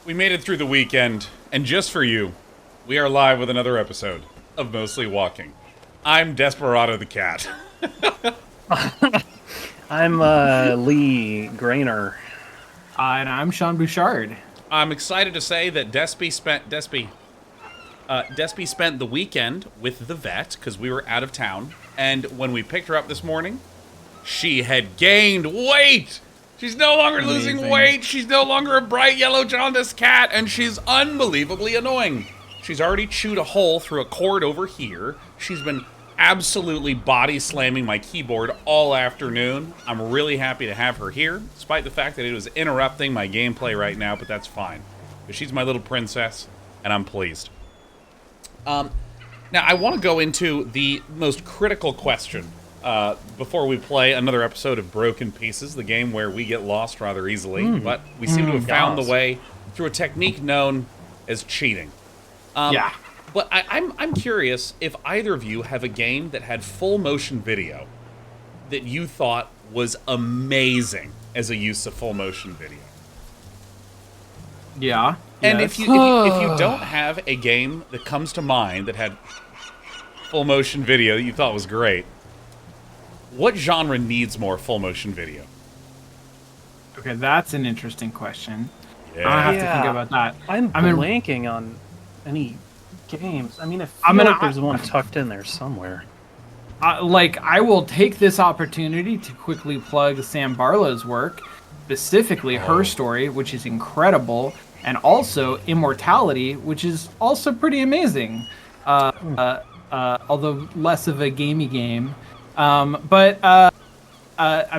We made it through the weekend, and just for you, we are live with another episode of Mostly Walking. I'm Desperado the Cat. I'm Leigh Grainer. And I'm Sean Bouchard. I'm excited to say that Despy spent the weekend with the vet, because we were out of town, and when we picked her up this morning, she had gained weight! She's no longer losing weight, she's no longer a bright yellow jaundiced cat, and she's unbelievably annoying. She's already chewed a hole through a cord over here. She's been absolutely body slamming my keyboard all afternoon. I'm really happy to have her here, despite the fact that it was interrupting my gameplay right now, but that's fine. But she's my little princess, and I'm pleased. Now, I want to go into the most critical question before we play another episode of Broken Pieces, the game where we get lost rather easily, but we seem to have found the way through a technique known as cheating. But I'm curious if either of you have a game that had full motion video that you thought was amazing as a use of full motion video. Yeah. And if you don't have a game that comes to mind that had full motion video that you thought was great, what genre needs more full motion video? Okay, that's an interesting question. Yeah. I have to think about that. I'm blanking on any games. I mean, I feel like there's one tucked in there somewhere. I will take this opportunity to quickly plug Sam Barlow's work, specifically her story, which is incredible, and also Immortality, which is also pretty amazing. Although less of a gamey game. I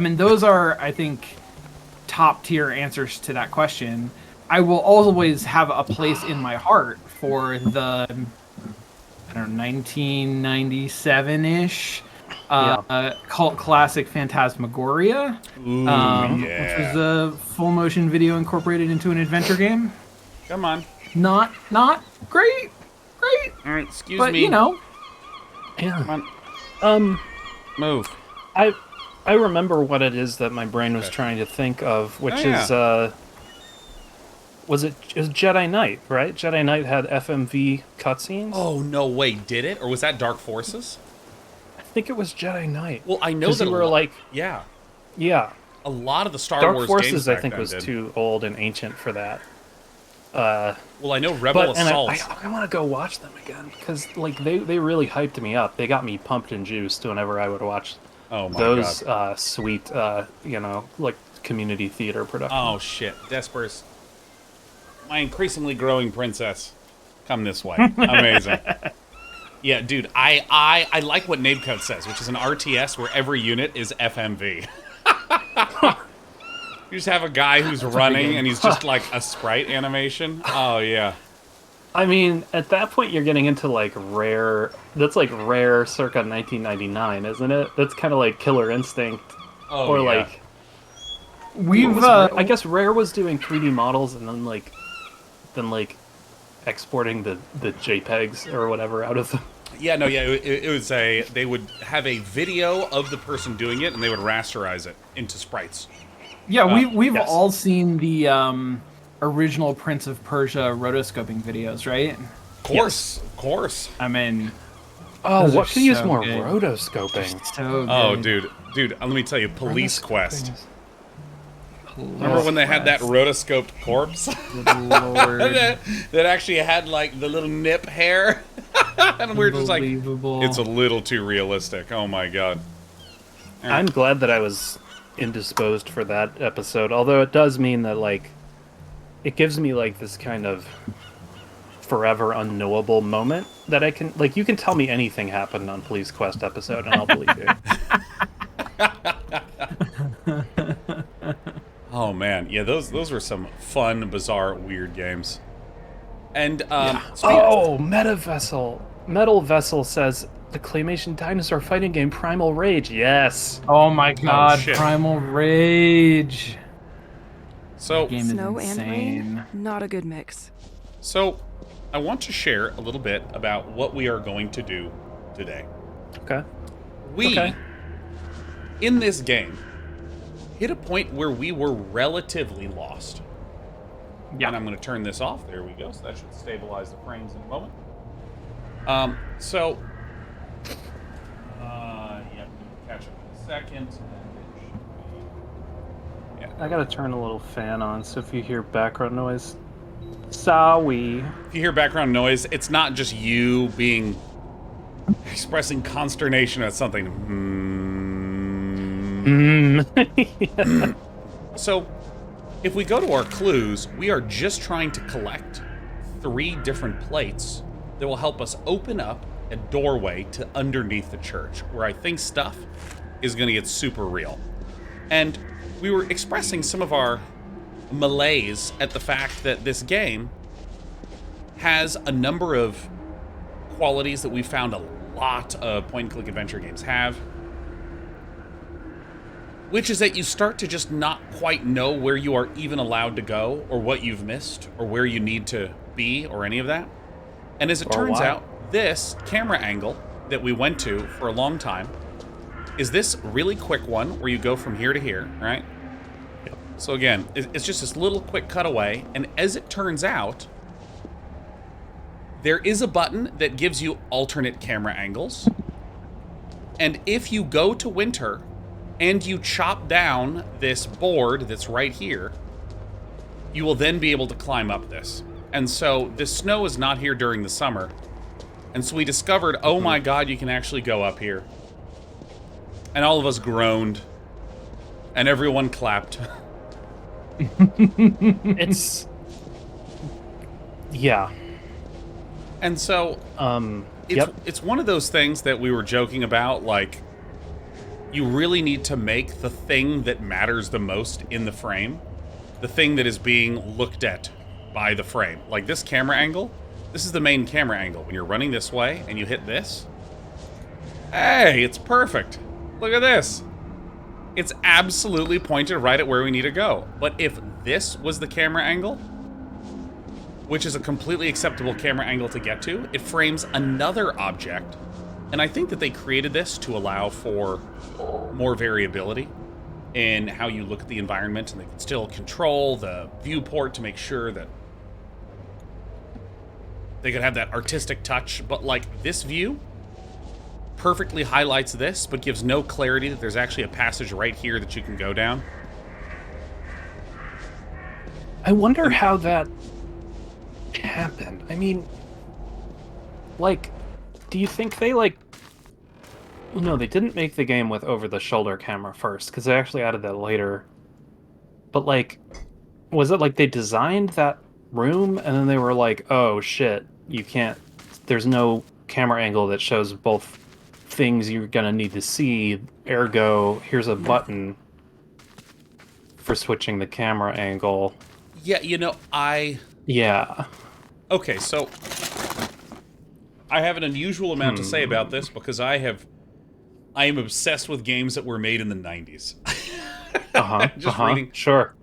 mean, those are, I think, top tier answers to that question. I will always have a place in my heart for the, 1997-ish cult classic Phantasmagoria, which was a full motion video incorporated into an adventure game. Come on. Not great. All right, excuse but, me. you know. Yeah. Come on. Move. I remember what it is that my brain was trying to think of, which is was Jedi Knight, right? Jedi Knight had FMV cutscenes. Oh, no way, did it? Or was that Dark Forces? I think it was Jedi Knight. Well, I know that you were like, yeah. A lot of the Star Dark Wars Forces games I think was too old and ancient for that. Well, I know Rebel Assault. I want to go watch them again because like they really hyped me up. They got me pumped and juiced whenever I would watch those sweet like community theater productions. Oh shit, Despers, my increasingly growing princess, come this way. Amazing. Yeah, dude, I like what Nabecut says, which is an RTS where every unit is FMV. You just have a guy who's running and he's just like a sprite animation. Oh, yeah. I mean, at that point, you're getting into like rare. That's like rare circa 1999, isn't it? That's kind of like Killer Instinct. Oh, or yeah. like. I guess Rare was doing 3D models and then exporting the JPEGs or whatever out of them. Yeah, no, yeah. It was they would have a video of the person doing it and they would rasterize it into sprites. Yeah, we've all seen the original Prince of Persia rotoscoping videos, right? Of course. I mean, what could use so more good. rotoscoping? So good. Oh, dude, let me tell you, Police Quest. Remember when they had that rotoscoped corpse? Lord. that actually had like the little nip hair? And we're just like, it's a little too realistic. Oh my god. I'm glad that I was indisposed for that episode, although it does mean that like it gives me like this kind of forever unknowable moment that I can like you can tell me anything happened on Police Quest episode and I'll believe you. Oh man, yeah, those were some fun, bizarre, weird games. And Metal Vessel says the claymation dinosaur fighting game Primal Rage. Yes. Oh my god, shit. Primal Rage. So Game is Snow and insane. rain, not a good mix. So I want to share a little bit about what we are going to do today. Okay. In this game, hit a point where we were relatively lost. Yeah. And I'm going to turn this off. There we go. So that should stabilize the frames in a moment. Yep, catch up in a second. And it should be... Yeah. I gotta turn a little fan on, so if you hear background noise, sorry. If you hear background noise, it's not just you expressing consternation at something. Yeah. So, if we go to our clues, we are just trying to collect 3 different plates that will help us open up a doorway to underneath the church, where I think stuff is going to get super real. And we were expressing some of our malaise at the fact that this game has a number of qualities that we found a lot of point-and-click adventure games have, which is that you start to just not quite know where you are even allowed to go, or what you've missed, or where you need to be, or any of that. And as it turns out, this camera angle that we went to for a long time is this really quick one where you go from here to here, right? Yep. So again, it's just this little quick cutaway, and as it turns out, there is a button that gives you alternate camera angles. And if you go to winter and you chop down this board that's right here, you will then be able to climb up this. And so this snow is not here during the summer. And so we discovered, oh my God, you can actually go up here. And all of us groaned. And everyone clapped. It's... Yeah. And so, Yep. it's one of those things that we were joking about, like, you really need to make the thing that matters the most in the frame, the thing that is being looked at by the frame. Like this camera angle, this is the main camera angle. When you're running this way and you hit this, hey, it's perfect. Look at this. It's absolutely pointed right at where we need to go. But if this was the camera angle, which is a completely acceptable camera angle to get to, it frames another object. And I think that they created this to allow for more variability in how you look at the environment, and they can still control the viewport to make sure that they could have that artistic touch. But like this view perfectly highlights this, but gives no clarity that there's actually a passage right here that you can go down. I wonder how that happened. I mean, like, do you think they, like... No, they didn't make the game with over-the-shoulder camera first, because they actually added that later. But, like, was it like they designed that room, and then they were like, oh, shit, you can't... There's no camera angle that shows both things you're gonna need to see, ergo, here's a button for switching the camera angle. Yeah, you know, Yeah. Okay, so I have an unusual amount to say about this because I am obsessed with games that were made in the 90s. Just reading Sure.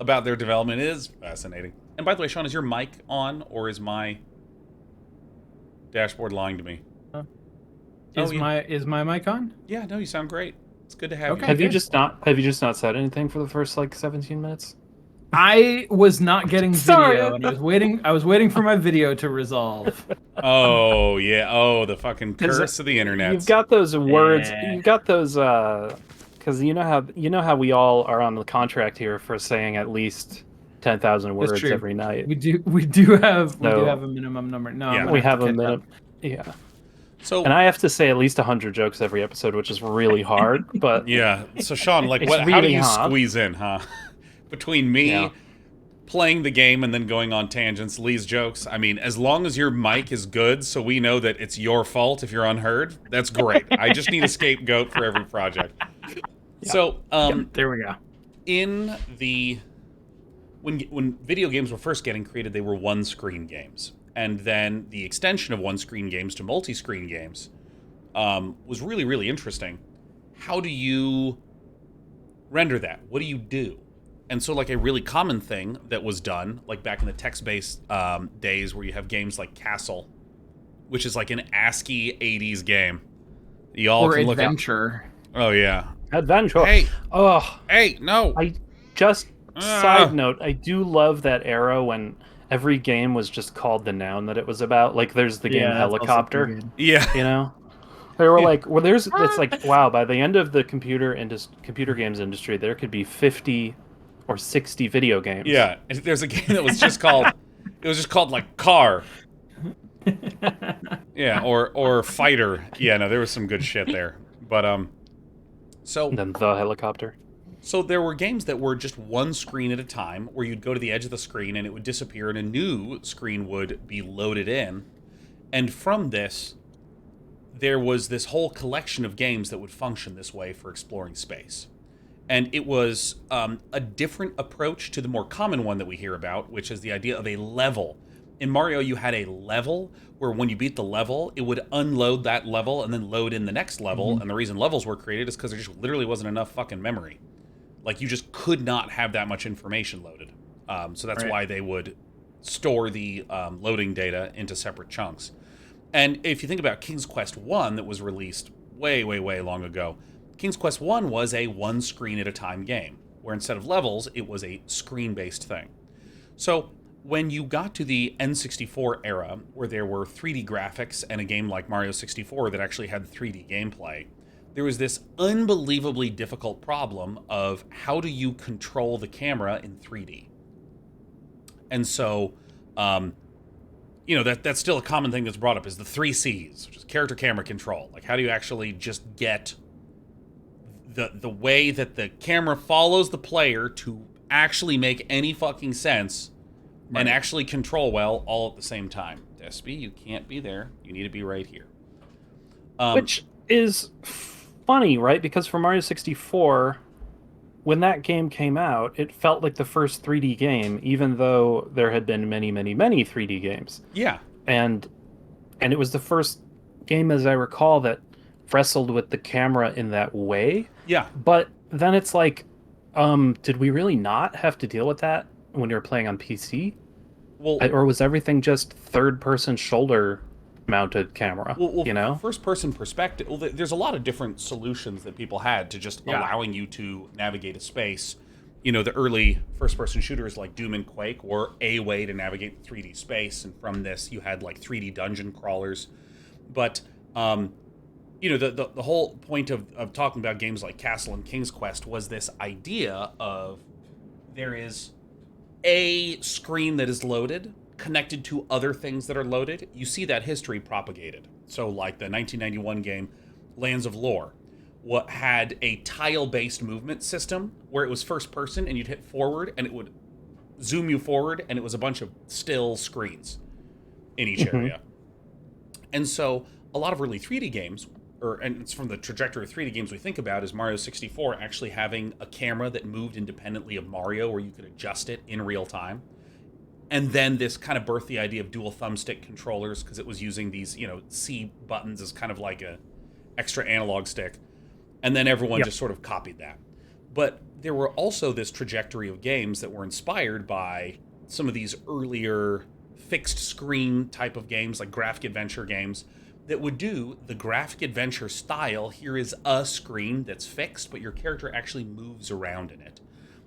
about their development is fascinating. And by the way, Sean, is your mic on, or is my dashboard lying to me? Is my mic on? Yeah, no, you sound great. It's good to have Okay. you. Have you just not said anything for the first like 17 minutes? I was not getting Sorry. video, and I was waiting for my video to resolve. Oh, yeah. Oh, the fucking curse of the internet. You've got those words. Yeah. You've got those because you know how we all are on the contract here for saying at least 10,000 words true. every night. We do have a minimum number. No, Yeah. I'm We gonna have to a catch minute. up. Yeah. So, And I have to say at least 100 jokes every episode, which is really hard. But yeah. So, Sean, like, It's how do really you hard. squeeze in, huh? Between me Yeah. playing the game and then going on tangents, Lee's jokes. I mean, as long as your mic is good, so we know that it's your fault if you're unheard, that's great. I just need a scapegoat for every project. Yeah. So, There we go. in the when video games were first getting created, they were one-screen games, and then the extension of one-screen games to multi-screen games was really, really interesting. How do you render that? What do you do? And so, like, a really common thing that was done, like back in the text-based days where you have games like Castle, which is like an ASCII 80s game. Y'all Or can look up. adventure. Oh, yeah. adventure. Hey, Oh, hey, no. I just Side note, I do love that era when every game was just called the noun that it was about. Like, there's the game Yeah, that's also pretty Helicopter, good. Yeah. you know? They were like, well, it's like, wow, by the end of the computer games industry, there could be 50 or 60 video games. Yeah. There's a game that was just called, it was just called like Car. Yeah, or Fighter. Yeah, no, there was some good shit there. But so And then the helicopter. So there were games that were just one screen at a time, where you'd go to the edge of the screen and it would disappear and a new screen would be loaded in. And from this, there was this whole collection of games that would function this way for exploring space. And it was a different approach to the more common one that we hear about, which is the idea of a level. In Mario, you had a level where when you beat the level, it would unload that level and then load in the next level. And the reason levels were created is because there just literally wasn't enough fucking memory. Like, you just could not have that much information loaded. So that's why they would store the loading data into separate chunks. And if you think about King's Quest 1 that was released way, way, way long ago, King's Quest 1 was a one screen at a time game, where instead of levels, it was a screen-based thing. So when you got to the N64 era, where there were 3D graphics and a game like Mario 64 that actually had 3D gameplay, there was this unbelievably difficult problem of how do you control the camera in 3D? And so, that's still a common thing that's brought up is the 3 C's, which is character, camera, control. Like, how do you actually just get the way that the camera follows the player to actually make any fucking sense and actually control well all at the same time? Despy, you can't be there. You need to be right here. Which is funny, right? Because for Mario 64, when that game came out, it felt like the first 3D game, even though there had been many, many, many 3D games. Yeah. And it was the first game, as I recall, that wrestled with the camera in that way. Yeah. But then it's like, did we really not have to deal with that when you were playing on PC? Well, Or was everything just third-person shoulder-mounted camera? Well, first-person perspective. Well, there's a lot of different solutions that people had to just allowing you to navigate a space. The early first-person shooters like Doom and Quake were a way to navigate 3D space, and from this you had like 3D dungeon crawlers. But the whole point of talking about games like Castle and King's Quest was this idea of there is a screen that is loaded connected to other things that are loaded. You see that history propagated. So like the 1991 game Lands of Lore, what had a tile-based movement system where it was first person and you'd hit forward and it would zoom you forward, and it was a bunch of still screens in each area. And so a lot of early 3D games, and it's from the trajectory of 3D games we think about, is Mario 64 actually having a camera that moved independently of Mario where you could adjust it in real time. And then this kind of birthed the idea of dual thumbstick controllers, because it was using these, C buttons as kind of like a extra analog stick. And then everyone just sort of copied that. But there were also this trajectory of games that were inspired by some of these earlier fixed screen type of games, like graphic adventure games, that would do the graphic adventure style. Here is a screen that's fixed, but your character actually moves around in it.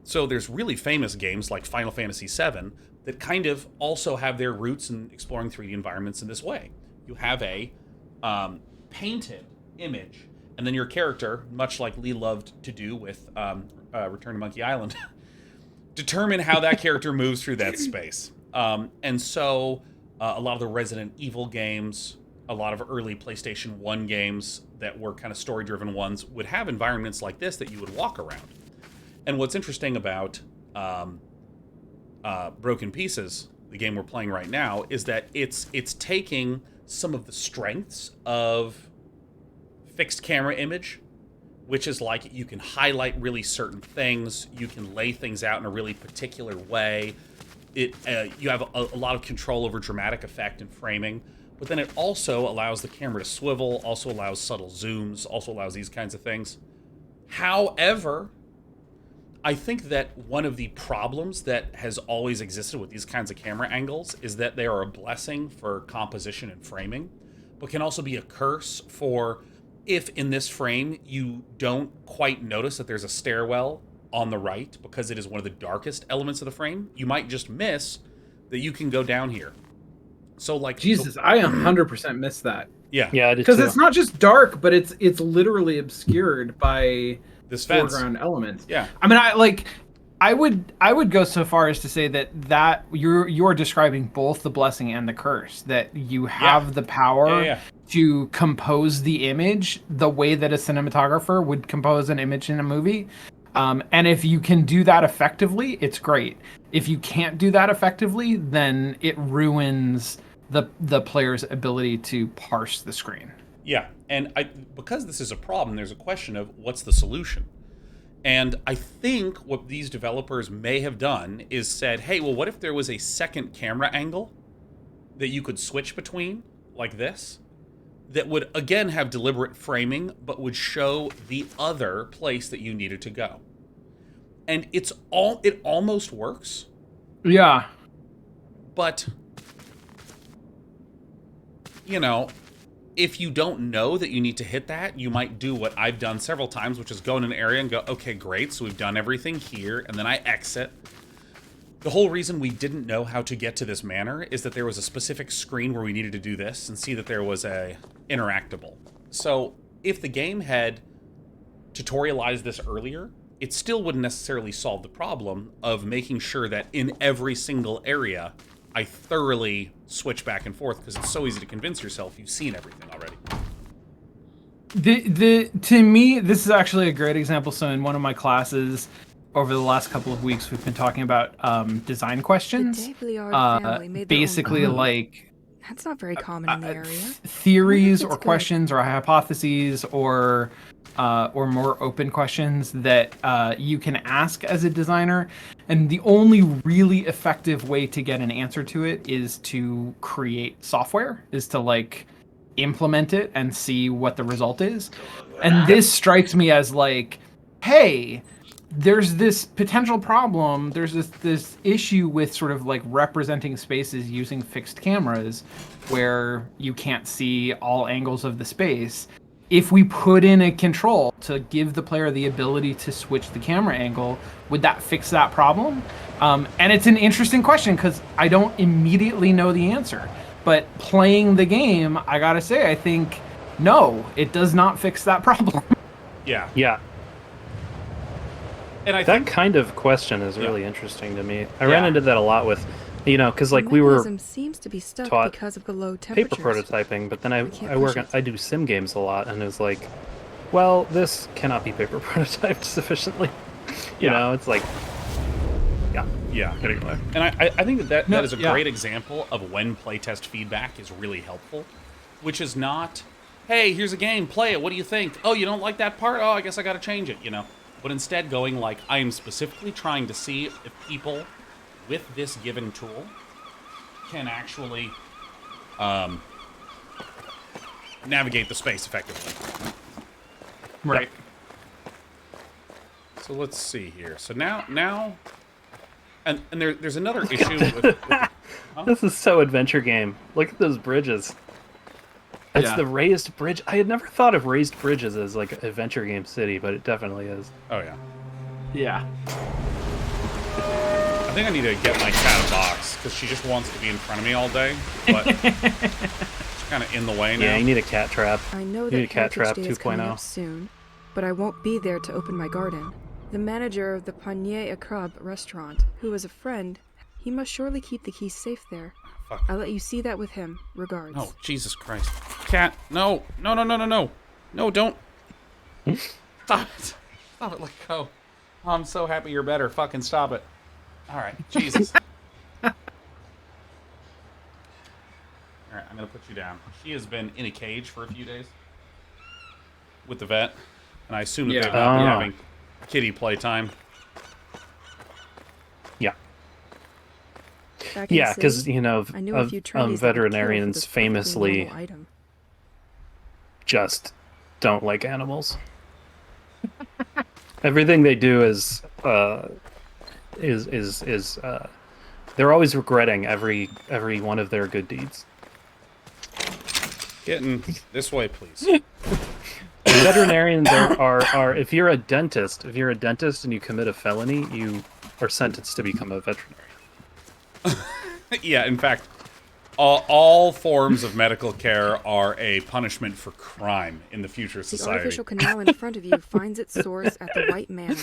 So there's really famous games like Final Fantasy VII that kind of also have their roots in exploring 3D environments in this way. You have a painted image, and then your character, much like Leigh loved to do with Return to Monkey Island, determine how that character moves through that space. And so a lot of the Resident Evil games, a lot of early PlayStation 1 games that were kind of story-driven ones would have environments like this that you would walk around. And what's interesting about Broken Pieces, the game we're playing right now, is that it's taking some of the strengths of fixed camera image, which is like you can highlight really certain things, you can lay things out in a really particular way. You have a lot of control over dramatic effect and framing, but then it also allows the camera to swivel, also allows subtle zooms, also allows these kinds of things. However, I think that one of the problems that has always existed with these kinds of camera angles is that they are a blessing for composition and framing, but can also be a curse for if in this frame you don't quite notice that there's a stairwell on the right, because it is one of the darkest elements of the frame, you might just miss that you can go down here. So like Jesus, I 100% missed that. Yeah. Yeah, I did Because too. it's not just dark, but it's literally obscured by This fence. foreground elements. Yeah. I mean, I would go so far as to say that you're describing both the blessing and the curse. That you have the power to compose the image the way that a cinematographer would compose an image in a movie. And if you can do that effectively, it's great. If you can't do that effectively, then it ruins the player's ability to parse the screen. Yeah, and because this is a problem, there's a question of what's the solution. And I think what these developers may have done is said, hey, well, what if there was a second camera angle that you could switch between, like this, that would, again, have deliberate framing, but would show the other place that you needed to go. And it almost works. Yeah. But, you know, if you don't know that you need to hit that, you might do what I've done several times, which is go in an area and go, okay, great, so we've done everything here, and then I exit. The whole reason we didn't know how to get to this manor is that there was a specific screen where we needed to do this and see that there was a interactable. So if the game had tutorialized this earlier, it still wouldn't necessarily solve the problem of making sure that in every single area I thoroughly switch back and forth, because it's so easy to convince yourself you've seen everything already. To me, this is actually a great example. So in one of my classes over the last couple of weeks, we've been talking about design questions. The Davliard family made their own Basically, bomb. like That's not very common in the area. theories I wonder if or it's good. questions or hypotheses or more open questions that you can ask as a designer. And the only really effective way to get an answer to it is to create software, is to like implement it and see what the result is. And this strikes me as like, hey, there's this potential problem. There's this issue with sort of like representing spaces using fixed cameras where you can't see all angles of the space. If we put in a control to give the player the ability to switch the camera angle, would that fix that problem? And it's an interesting question because I don't immediately know the answer. But playing the game, I gotta say, I think, no, it does not fix that problem. Yeah. Yeah, And I that think kind of question is really interesting to me. I Yeah. ran into that a lot with, because The like we were mechanism seems to be stuck taught because of the low paper temperatures. prototyping, but then We can't I work push on, it. I do sim games a lot, and it was like, well, this cannot be paper prototyped sufficiently. You know, it's like, Yeah. anyway. And I think that No, is a yeah. great example of when playtest feedback is really helpful, which is not, hey, here's a game, play it, what do you think? Oh, you don't like that part? Oh, I guess I gotta change it, But instead going like, I am specifically trying to see if people with this given tool can actually navigate the space effectively. Right. So let's see here. So now, and there's another issue with This is so adventure game. Look at those bridges. It's Yeah. the raised bridge. I had never thought of raised bridges as like adventure game city, but it definitely is. oh yeah. Yeah. I think I need to get my cat a box, because she just wants to be in front of me all day, but it's kind of in the way now. Yeah, you need a cat trap. I know You that need a cat Heritage trap Day is coming 2.0. up soon, but I won't be there to open my garden. The manager of the Panier Crab restaurant, who is a friend, he must surely keep the keys safe there. Fuck. I'll let you see that with him. Regards. Oh, Jesus Christ. Cat, no. No, don't. Stop it. Stop it, let go. Oh, I'm so happy you're better. Fucking stop it. All right, Jesus. All right, I'm going to put you down. She has been in a cage for a few days with the vet, and I assume that Yeah. they've not been Oh. having kitty playtime. Yeah. Back in the Yeah, because, city, I knew a few tradies that would kill for veterinarians this perfectly famously normal item. just don't like animals. Everything they do is they're always regretting every one of their good deeds. Getting this way, please. Veterinarians are if you're a dentist and you commit a felony, you are sentenced to become a veterinarian. Yeah, in fact, all forms of medical care are a punishment for crime in the future The society. artificial canal in front of you finds its source at the White Manor.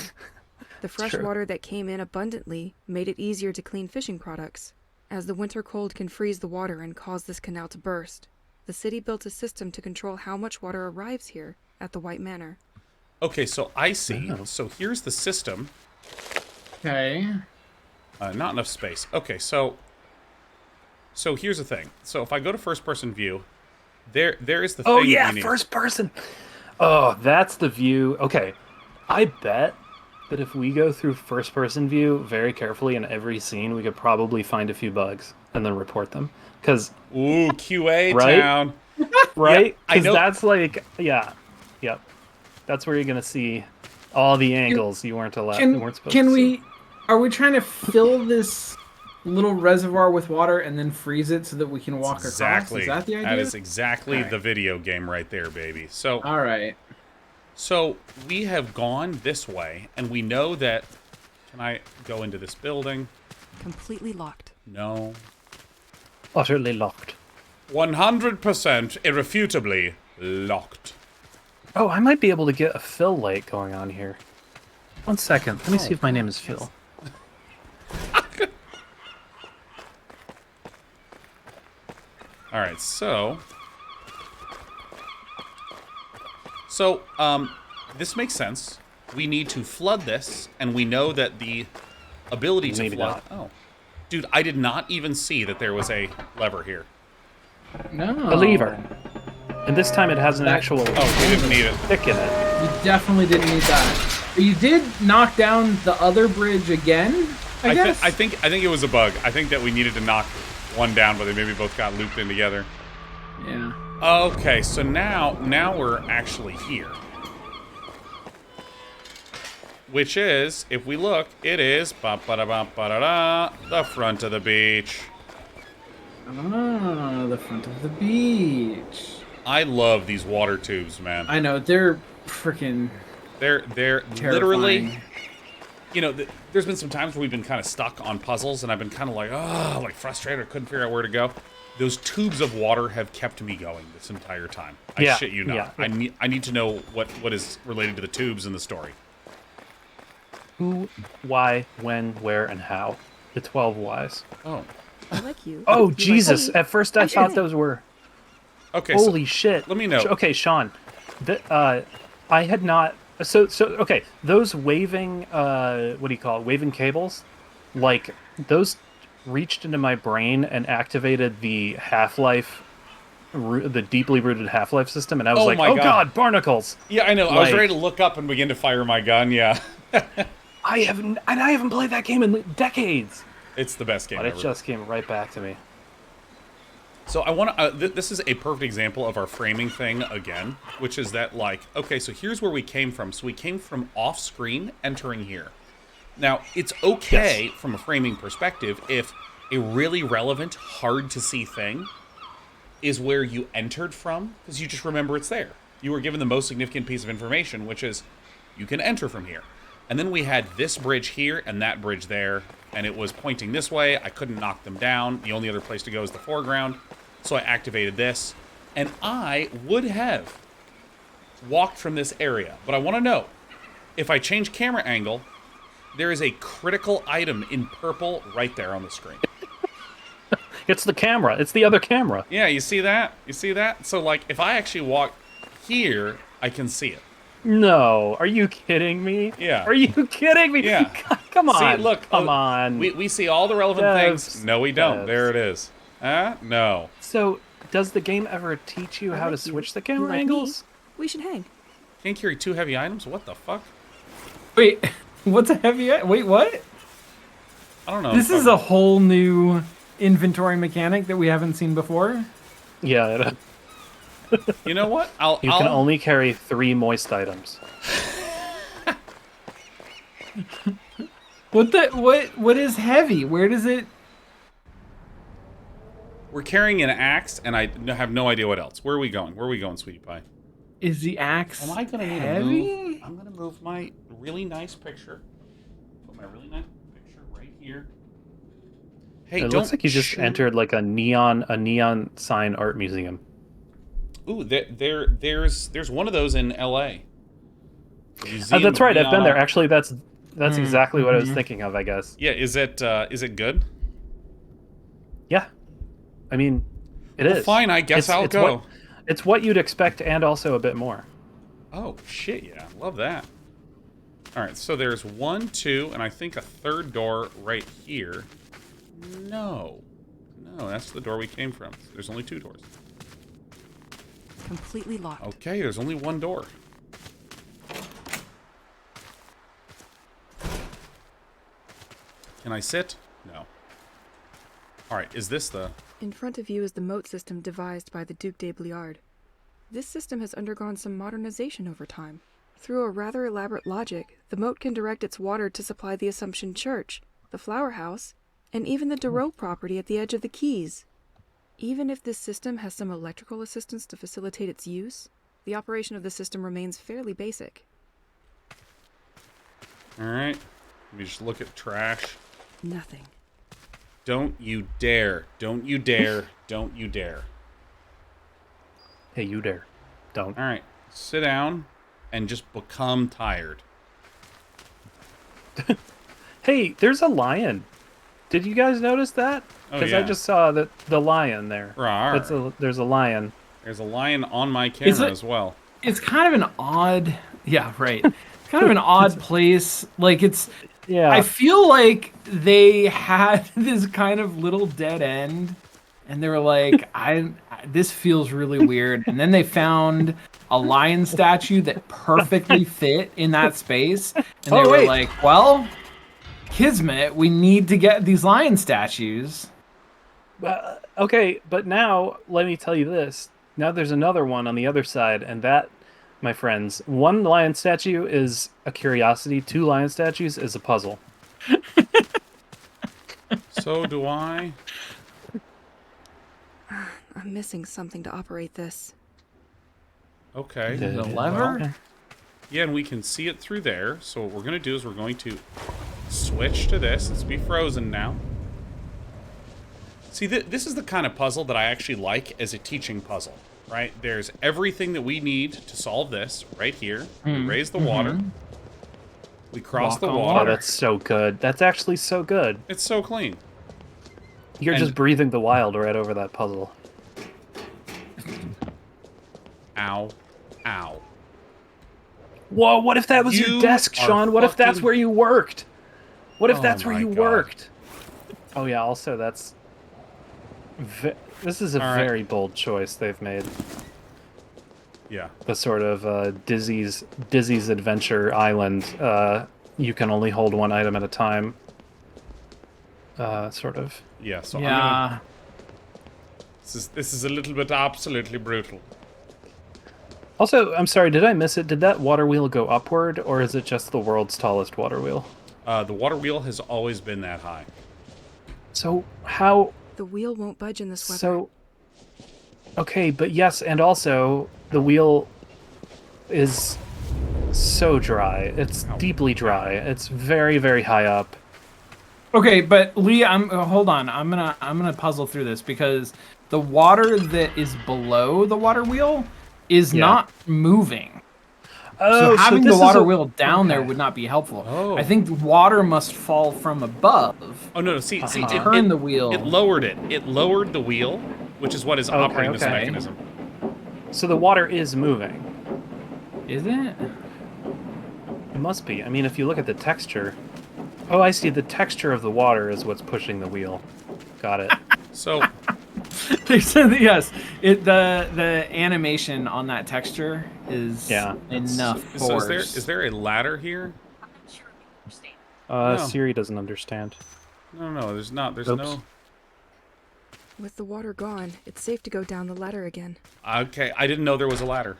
The fresh true. water that came in abundantly made it easier to clean fishing products. As the winter cold can freeze the water and cause this canal to burst, the city built a system to control how much water arrives here at the White Manor. Okay, so I see. So here's the system. Okay. Not enough space. Okay, so here's the thing. So if I go to first-person view, there is the thing. Oh yeah, we need. first person. Oh, that's the view. Okay, I bet that if we go through first person view very carefully in every scene, we could probably find a few bugs and then report them. Because Ooh, QA Right? town. right? I Because know- that's like yep. That's where you're gonna see all the angles you weren't allowed. You weren't supposed Can to we? see. Are we trying to fill this little reservoir with water and then freeze it so that we can walk Exactly. across? Is that the idea? That is exactly Okay. the video game right there, baby. So All right. So we have gone this way, and we know that... Can I go into this building? Completely locked. No. Utterly locked. 100% irrefutably locked. Oh, I might be able to get a Phil light going on here. 1 second. Let me see if my name is Phil. All right, so, this makes sense. We need to flood this, and we know that the ability to Maybe flood... not. Oh. Dude, I did not even see that there was a lever here. No. A lever. And this time it has an actual Oh, we didn't need it. pick in it. You definitely didn't need that. You did knock down the other bridge again, I guess? I think it was a bug. I think that we needed to knock one down, but they maybe both got looped in together. Yeah. Okay, so now we're actually here. Which is, if we look, it is ba-ba-da-ba-ba-da-da, the front of the beach. Ah, the front of the beach. I love these water tubes, man. I know, they're freaking They're terrifying. literally, you know, there's been some times where we've been kind of stuck on puzzles, and I've been kind of like frustrated, or couldn't figure out where to go. Those tubes of water have kept me going this entire time. I Yeah, shit you not. yeah. I need to know what is related to the tubes in the story. Who, why, when, where, and how. The 12 whys. Oh, I like you. Oh, You like Jesus. me. At first I thought Okay. those were... okay. Holy shit. let me know. Okay, Sean. I had not... So, okay. Those waving, what do you call it? Waving cables? Like, those reached into my brain and activated the Half-Life... the deeply rooted Half-Life system, and I was Oh like, my oh God. god, barnacles! Yeah, I know. I was Like- ready to look up and begin to fire my gun. Yeah, I haven't played that game in decades! it's the best game But it ever. just came right back to me. So I want to. This is a perfect example of our framing thing again, which is that like, okay, so here's where we came from. So we came from off screen, entering here. Now it's okay from a framing perspective if a really relevant, hard to see thing is where you entered from, because you just remember it's there. You were given the most significant piece of information, which is you can enter from here. And then we had this bridge here and that bridge there, and it was pointing this way. I couldn't knock them down. The only other place to go is the foreground. So I activated this, and I would have walked from this area. But I want to know, if I change camera angle, there is a critical item in purple right there on the screen. It's the camera. It's the other camera. Yeah, you see that? You see that? So, like, if I actually walk here, I can see it. No, are you kidding me? Yeah. Are you kidding me? Yeah. Come on. See, look. Come on. We see all the relevant Devs. things. No, we don't. Devs. There it is. Huh? No. So, does the game ever teach you I how to like you. switch the You camera like me. angles? We should hang. Can't carry two heavy items? What the fuck? Wait, what's a heavy? Wait, what? I don't know. This is a whole new inventory mechanic that we haven't seen before. Yeah, You know what? you can only carry 3 moist items. What is heavy? Where does it? We're carrying an axe, and I have no idea what else. Where are we going? Where are we going, sweetie pie? Is the axe Am I gonna need to heavy? move? I'm gonna move my really nice picture. Put my really nice picture right here. Hey, It don't looks like you just shoot. entered like a neon sign art museum. Ooh, there's one of those in L.A. Museum That's of right. I've Neon been there. Art. Actually, that's exactly what I was Mhm. thinking of. I guess. Yeah, is it good? Yeah. I mean, it Well, is. fine. I guess I'll go. It's what you'd expect, and also a bit more. Oh shit! Yeah, love that. All right, so there's 1, 2, and I think a third door right here. No, that's the door we came from. There's only 2 doors. Completely locked. Okay, there's only 1 door. Can I sit? No. All right, is this the... In front of you is the moat system devised by the Duc de Bliard. This system has undergone some modernization over time. Through a rather elaborate logic, the moat can direct its water to supply the Assumption Church, the Flower House, and even the Darreau property at the edge of the Keys. Even if this system has some electrical assistance to facilitate its use, the operation of the system remains fairly basic. All right, let me just look at trash. Nothing. Don't you dare. Don't you dare. Don't you dare. Hey, you dare. Don't. All right, sit down and just become tired. Hey, there's a lion. Did you guys notice that? Oh, Because yeah. I just saw the lion there. Rawr. There's a lion. There's a lion on my camera as well. It's kind of an odd. Yeah, right. It's kind of an odd place. Like Yeah. I feel like they had this kind of little dead end, and they were like, this feels really weird. And then they found a lion statue that perfectly fit in that space, and they were wait. like, well, Kismet, we need to get these lion statues. Okay, but now let me tell you this. Now there's another one on the other side, and that, my friends, 1 lion statue is a curiosity. 2 lion statues is a puzzle. So do I. I'm missing something to operate this. Okay. The lever? Yeah, and we can see it through there. So what we're going to do is we're going to switch to this. Let's be frozen now. See, this is the kind of puzzle that I actually like as a teaching puzzle, right? There's everything that we need to solve this right here. We raise the water. We cross Walk the on water. Oh, that's so good. That's actually so good. It's so clean. You're And- just breathing the wild right over that puzzle. Ow. Ow. Whoa, what if that was You your desk, are Sean? What if that's fucking- where you worked? What if Oh that's where my you God. worked? Oh yeah, also that's... This is a All right. very bold choice they've made. Yeah. The sort of Dizzy's Adventure Island, you can only hold 1 item at a time. Sort of. Yeah, so I'm Yeah. gonna... This is a little bit absolutely brutal. Also, I'm sorry, did I miss it? Did that water wheel go upward, or is it just the world's tallest water wheel? The water wheel has always been that high. So, how... The wheel won't budge in this weather. So... Okay, but yes, and also, the wheel is so dry. It's deeply dry. It's very, very high up. Okay, but Leigh, hold on. I'm gonna puzzle through this because the water that is below the water wheel is not moving. Oh, So having this the is water a- wheel down there okay. would not be helpful. Oh. I think the water must fall from above. Oh, no, see, Turn the wheel. It lowered it. It lowered the wheel, which is what is operating this okay. mechanism. So the water is moving. Is it? It must be. I mean, if you look at the texture... Oh, I see. The texture of the water is what's pushing the wheel. Got it. So, They said that, yes. The animation on that texture is enough so force. is there a ladder here? No. No. Siri doesn't understand. No, there's not. There's Oops. no... With the water gone, it's safe to go down the ladder again. Okay, I didn't know there was a ladder.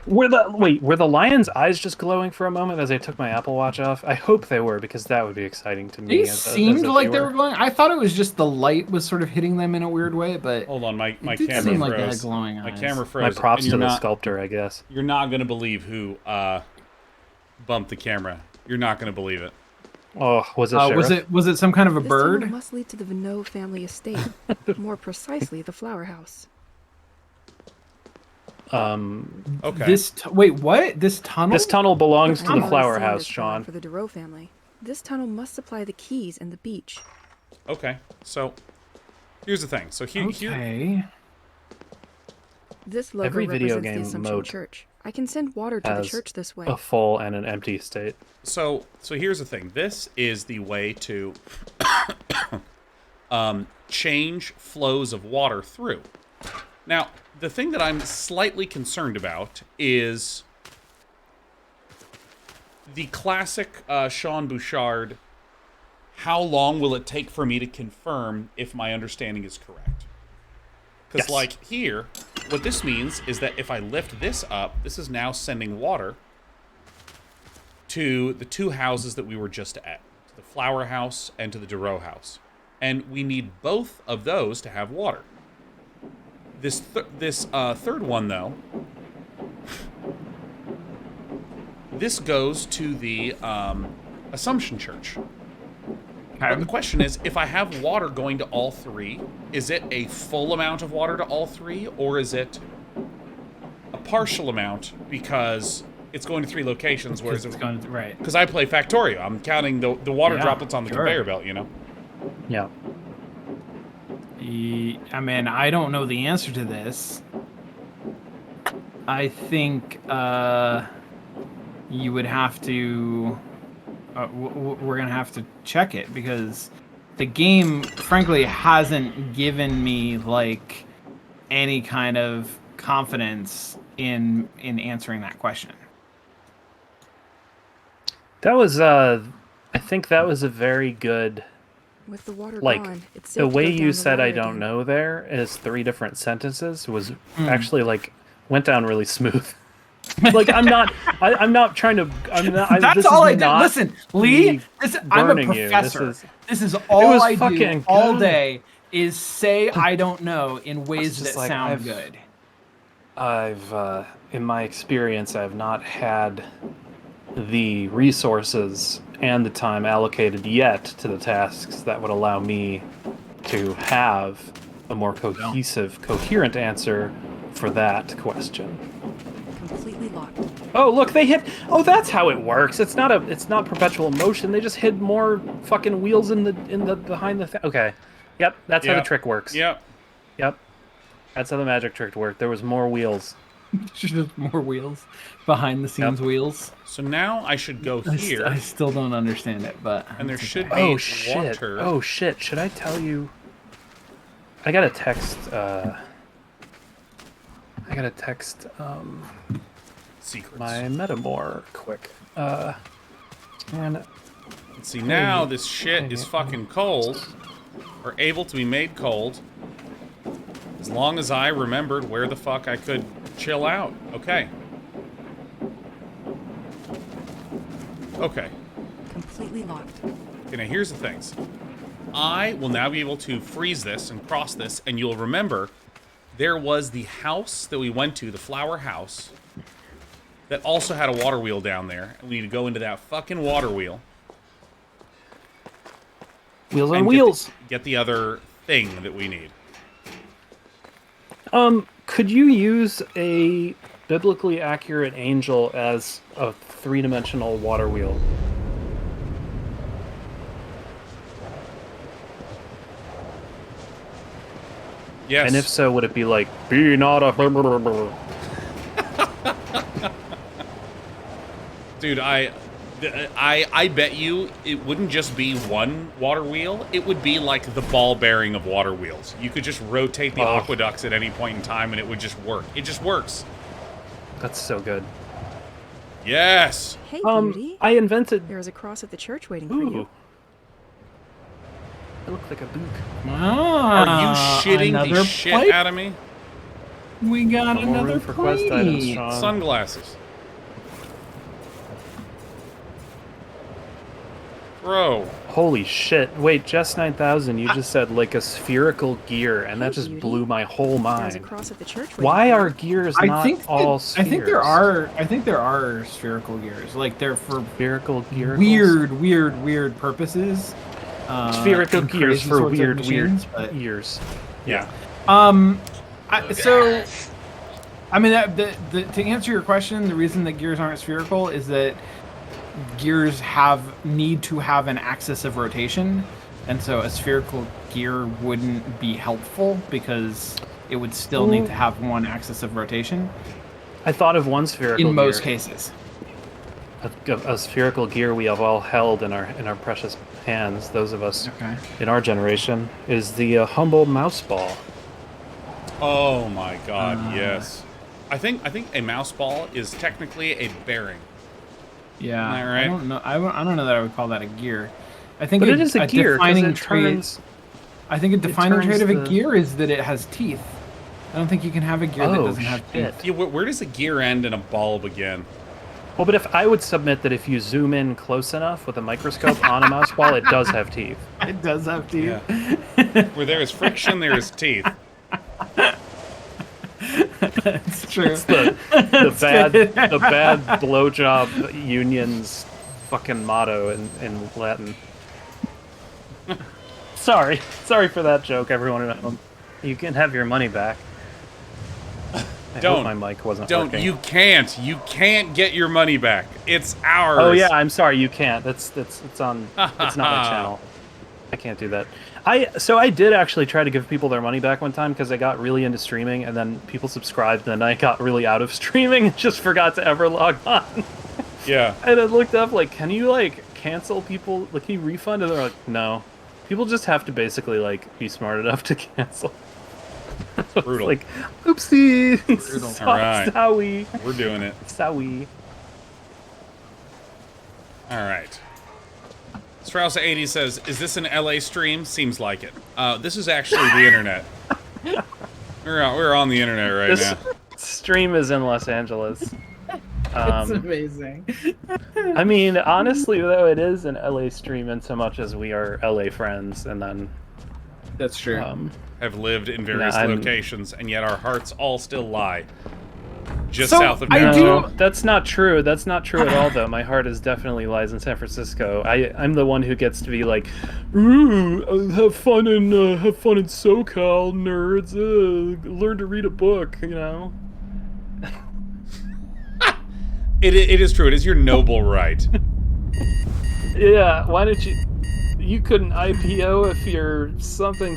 Were the lion's eyes just glowing for a moment as I took my Apple Watch off? I hope they were, because that would be exciting to me. They seemed like they were glowing. I thought it was just the light was sort of hitting them in a weird way, but Hold on, my it did camera seem froze. like they had glowing my eyes. camera My froze. props and to you're the not- sculptor, I guess. You're not gonna believe who bumped the camera. You're not gonna believe it. Oh, was it Sheriff? Was it some kind of a This bird? tunnel must lead to the Vinneau family estate, more precisely the flower house. Okay. Wait, what? This tunnel? This tunnel belongs to I'm the already flower seeing house, this drawing Sean. For the Dureau family, this tunnel must supply the keys and the beach. Okay. So, here's the thing. So here. Okay. This logo Every video represents game the Assumption mode Church. I can send water to the has church this way. A full and an empty state. So here's the thing. This is the way to change flows of water through. Now, the thing that I'm slightly concerned about is the classic Sean Bouchard, how long will it take for me to confirm if my understanding is correct? Because, Yes. like, here, what this means is that if I lift this up, this is now sending water to the two houses that we were just at, to the Flower House and to the Dureau House. And we need both of those to have water. This third one, though, this goes to the Assumption Church. But the question is, if I have water going to all three, is it a full amount of water to all three, or is it a partial amount because it's going to three locations? Whereas It's going to, right. because I play Factorio, I'm counting the water Yeah, droplets on the sure. conveyor belt, you know? Yeah. I mean, I don't know the answer to this. I think you would have to. We're gonna have to check it because the game, frankly, hasn't given me like any kind of confidence in answering that question. That was, I think that was a very good, With the water like, gone, it's safe the to way go you down the said ladder I don't again. know there is 3 different sentences was actually, like, went down really smooth. Like, I'm not trying to, That's this all is I did. not Listen, Lee, me I'm a burning you. professor. This This is- is all was I do fucking all good. day is say I don't know in ways just that like, sound I've- good. I've, in my experience, I've not had the resources and the time allocated yet to the tasks that would allow me to have a more cohesive, coherent answer for that question. Completely locked. Oh, look, they hit. Oh, that's how it works. It's not perpetual motion. They just hid more fucking wheels in the behind the. Okay, yep, that's how the Yep. trick works. Yep. Yep, that's how the magic trick worked. There was more wheels. Just more wheels, behind the scenes wheels. So now I should go here, I still don't understand it, but and there it's should okay. be Oh shit! water. Oh shit! Should I tell you? I gotta text. I gotta text Secrets. my Metamore quick. And See, now this shit is fucking cold, or able to be made cold, as long as I remembered where the fuck I could chill out. Okay. Okay. Completely locked. Okay, now here's the things. I will now be able to freeze this and cross this, and you'll remember there was the house that we went to, the flower house, that also had a water wheel down there. And we need to go into that fucking water wheel. wheels on and wheels. Get the other thing that we need. Could you use a biblically accurate angel as a 3-dimensional water wheel? Yes. And if so, would it be like, be not a... Dude, I bet you it wouldn't just be one water wheel. It would be like the ball bearing of water wheels. You could just rotate the aqueducts at any point in time and it would just work. It just works. That's so good. Yes. Hey, beauty. I invented... There is a cross at the church waiting for Ooh. you. It looked like a book. Are you shitting another the shit pipe? out of me? We got No more another room for quest items, plate. Sean. Sunglasses. Bro. Holy shit. Wait, Jess 9000, you just said like a spherical gear, and that Hey, just beauty. blew my whole There's a mind. cross at the church. Why are gears I not think all that, spheres? I think there are spherical gears. Like they're for Spherical gear. weird purposes. Spherical and gears crazy for sorts of weird machines, but ears. Yeah. so I mean to answer your question, the reason that gears aren't spherical is that gears need to have an axis of rotation, and so a spherical gear wouldn't be helpful because it would still need to have one axis of rotation I thought of one spherical in most gear. cases. A spherical gear we have all held in our precious hands, those of us Okay. in our generation, is the humble mouse ball. Oh my god, yes. I think a mouse ball is technically a bearing. Yeah, Am I right? I don't know. I don't know that I would call that a gear. I think But it is a gear because defining it trait. turns. I think a defining turns trait of a the- gear is that it has teeth. I don't think you can have a gear that doesn't have shit. teeth. Yeah, where does a gear end and a ball begin? Well, but if I would submit that if you zoom in close enough with a microscope on a mouse ball, it does have teeth. It does have teeth. Yeah. Where there is friction, there is teeth. It's true. It's the bad blowjob union's fucking motto in Latin. Sorry for that joke, everyone at home. You can have your money back. I hope my mic wasn't working. You can't get your money back. It's ours. Oh yeah, I'm sorry, you can't. It's on. It's not my channel. I can't do that. I did actually try to give people their money back one time because I got really into streaming, and then people subscribed, and then I got really out of streaming and just forgot to ever log on. Yeah. And I looked up like, can you like cancel people? Like, can you refund? And they're like, no. People just have to basically like be smart enough to cancel. Brutal. Like, oopsie. Brutal. All right. Sorry. We're doing it. Sorry. All right. Strauss80 says, is this an LA stream? Seems like it. This is actually the internet. We're on the internet right This now. stream is in Los Angeles. It's amazing. I mean, honestly, though, it is an LA stream in so much as we are LA friends, and then That's true. Have lived in various locations, and yet our hearts all still lie just So, south of I downtown. do- that's not true. That's not true at all, though. My heart is definitely lies in San Francisco. I'm the one who gets to be like, "Ooh, have fun in SoCal, nerds. Learn to read a book," you know. It is true. It is your noble right. Yeah. Why did you? You couldn't IPO if you're something.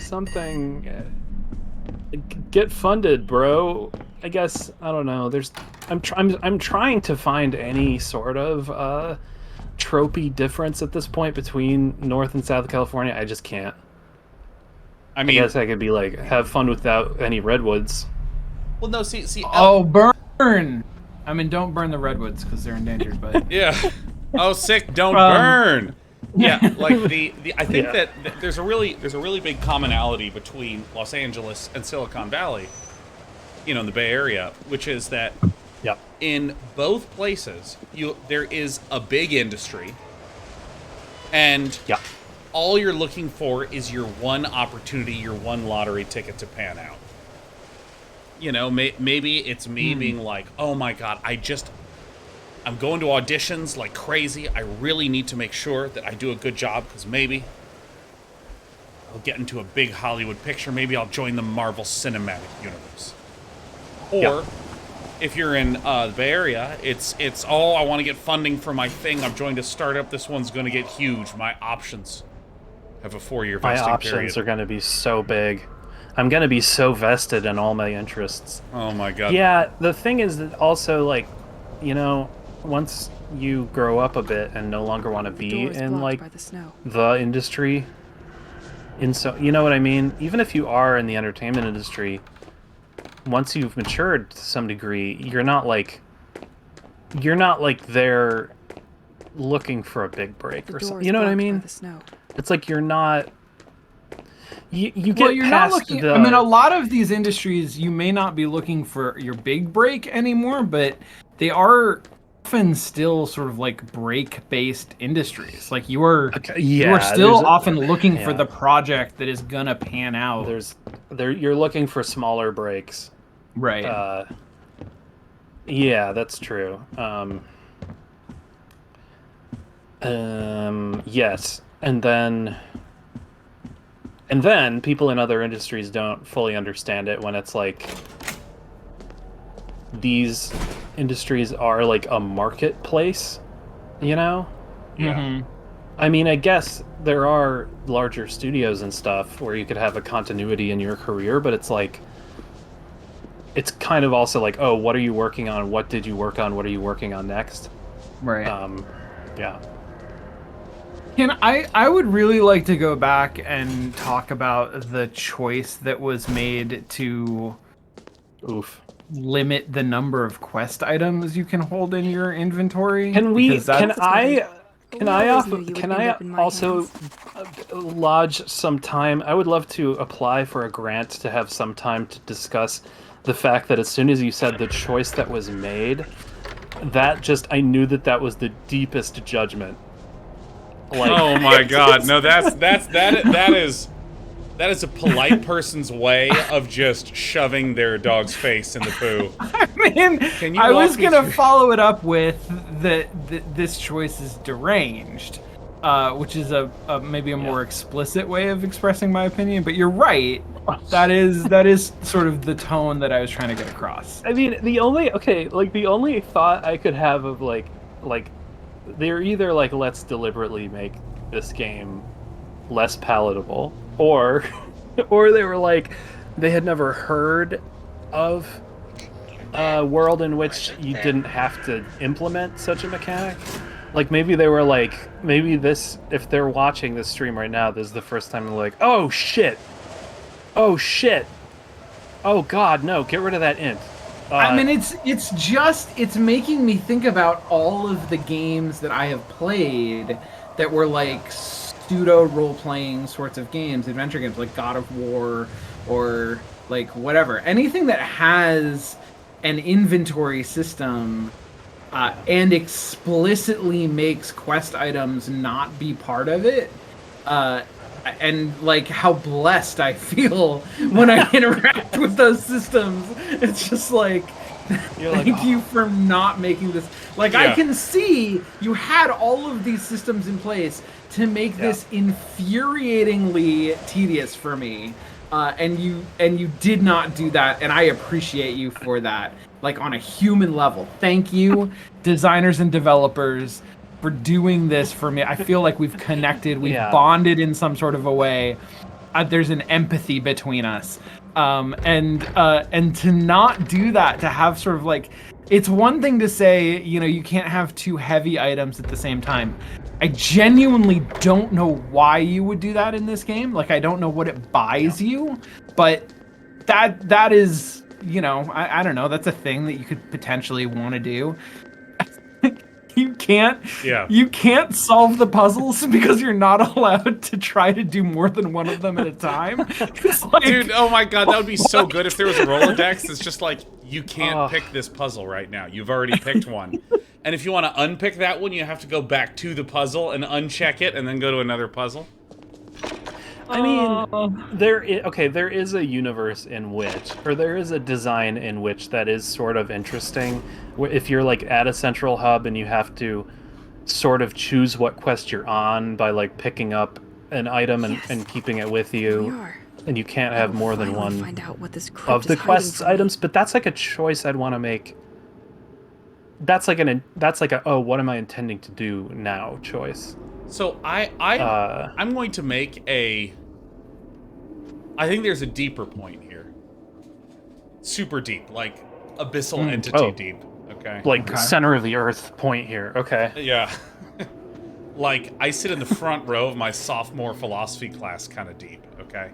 Get funded, bro. I guess I don't know. I'm trying to find any sort of tropey difference at this point between North and South California. I just can't. I I mean, guess I could be like, have fun without any redwoods. well, no, see. Oh, burn! I mean, don't burn the redwoods because they're endangered. But Yeah. Oh, sick! Don't burn. Yeah, like I think Yeah. that there's a really big commonality between Los Angeles and Silicon Valley, in the Bay Area, which is that Yeah. in both places there is a big industry, and Yeah. all you're looking for is your one opportunity, your one lottery ticket to pan out. Maybe it's me being like, oh my god, I'm going to auditions like crazy. I really need to make sure that I do a good job because maybe I'll get into a big Hollywood picture. Maybe I'll join the Marvel Cinematic Universe. Or if you're in the Bay Area, it's I want to get funding for my thing. I'm joining a startup. This one's going to get huge. My options have a 4-year My vesting options period. are going to be so big. I'm going to be so vested in all my interests. Oh my god. Yeah, the thing is that also, like, once you grow up a bit and no longer want to The be door is in, blocked like, by the snow. the industry, you know what I mean? Even if you are in the entertainment industry, once you've matured to some degree, you're not like there looking for a big break The or door something. is You know what I blocked by mean? the snow. It's like you're not. you get Well, you're not past looking. the. I mean, a lot of these industries, you may not be looking for your big break anymore, but they are often still sort of like break-based industries. Like you are still often looking for the project that is gonna pan out. You're looking for smaller breaks. Right. Yeah, that's true. Yes, and then people in other industries don't fully understand it when it's like these industries are like a marketplace, you know? Yeah. Mhm. I mean, I guess there are larger studios and stuff where you could have a continuity in your career, but it's like it's kind of also like, oh, what are you working on? What did you work on? What are you working on next? Right. Yeah. I would really like to go back and talk about the choice that was made to Oof. limit the number of quest items you can hold in your inventory. Can I You would end up in my also hands. lodge some time? I would love to apply for a grant to have some time to discuss the fact that as soon as you said the choice that was made, I knew that was the deepest judgment. Like, Oh my God! No, that is a polite person's way of just shoving their dog's face in the poo. I mean, Can you I walk was me gonna through- follow it up with this choice is deranged, which is maybe a more explicit way of expressing my opinion. But you're right. That is sort of the tone that I was trying to get across. I mean, the only thought I could have of like they're either like, let's deliberately make this game less palatable, or or they were like, they had never heard of a world in which you didn't have to implement such a mechanic. Like, maybe they were like, maybe this, if they're watching this stream right now, this is the first time they're like, oh shit, oh god, no, get rid of that int. I mean, it's making me think about all of the games that I have played that were like pseudo role-playing sorts of games, adventure games like God of War or like whatever. Anything that has an inventory system and explicitly makes quest items not be part of it. And like how blessed I feel when I interact with those systems. It's just like, thank you for not making this. Like, I can see you had all of these systems in place to make this infuriatingly tedious for me, and you did not do that, and I appreciate you for that. Like, on a human level, thank you, designers and developers, for doing this for me. I feel like we've connected, we've bonded in some sort of a way. There's an empathy between us, and to not do that, to have sort of like, it's one thing to say, you know, you can't have two heavy items at the same time. I genuinely don't know why you would do that in this game. Like, I don't know what it buys you, but that is, you know, I don't know. That's a thing that you could potentially want to do. You can't solve the puzzles because you're not allowed to try to do more than one of them at a time. It's like, Dude, oh my God, that would be so good if there was a Rolodex that's just like, you can't pick this puzzle right now. You've already picked one. And if you want to unpick that one, you have to go back to the puzzle and uncheck it and then go to another puzzle. I mean, there is a universe in which, or there is a design in which that is sort of interesting. If you're like at a central hub and you have to sort of choose what quest you're on by like picking up an item and keeping it with you, and you can't have more than one of the quest's items. But that's like a choice I'd want to make. That's like a oh, what am I intending to do now choice. So I'm going to make a. I think there's a deeper point here. Super deep, like abyssal entity deep. Okay. Like center of the earth point here. Okay. Yeah. Like I sit in the front row of my sophomore philosophy class, kind of deep. Okay.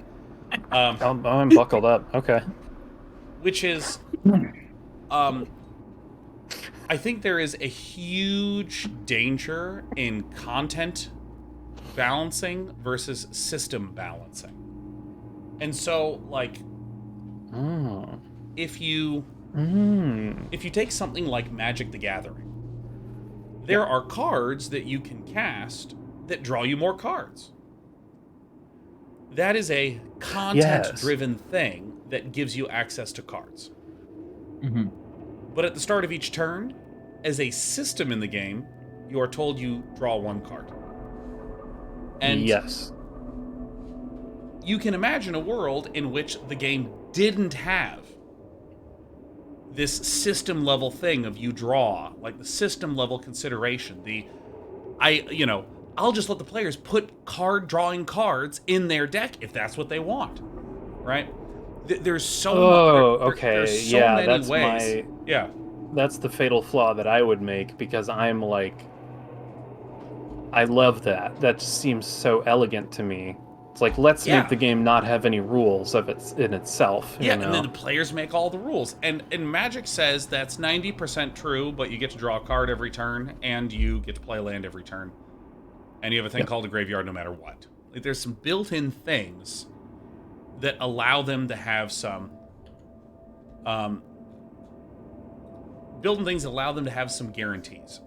I'm buckled up. Okay. Which is, I think there is a huge danger in content balancing versus system balancing. And so, like, Oh. if you take something like Magic the Gathering, there are cards that you can cast that draw you more cards. That is a content-driven thing that gives you access to cards. Mm-hmm. But at the start of each turn, as a system in the game, you are told you draw one card. And yes. you can imagine a world in which the game didn't have this system-level thing of you draw, like the system-level consideration. I'll just let the players put drawing cards in their deck if that's what they want, right? There's so there's so many ways. That's the fatal flaw that I would make, because I'm like, I love that. That just seems so elegant to me. It's like, let's make the game not have any rules of in itself. Yeah, and then the players make all the rules. And Magic says that's 90% true, but you get to draw a card every turn, and you get to play a land every turn. And you have a thing called a graveyard no matter what. Like, there's some built-in things that allow them to have some... guarantees.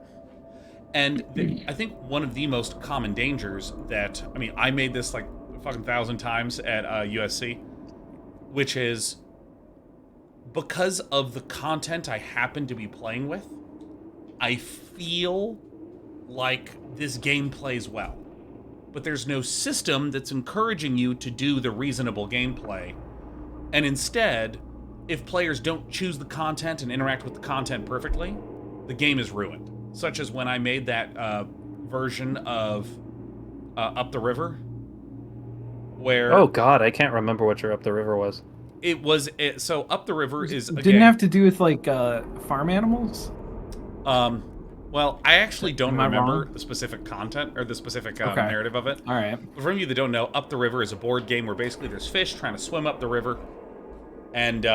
And I think one of the most common dangers that... I mean, I made this like fucking 1,000 times at USC, which is because of the content I happen to be playing with, I feel like this game plays well. But there's no system that's encouraging you to do the reasonable gameplay. And instead, if players don't choose the content and interact with the content perfectly, the game is ruined. Such as when I made that version of Up the River, where... Oh god, I can't remember what your Up the River was. So Up the River is... Didn't have to do with, like, farm animals? Well, I actually don't remember the specific content or the specific narrative of it. All right. For you that don't know, Up the River is a board game where basically there's fish trying to swim up the river, and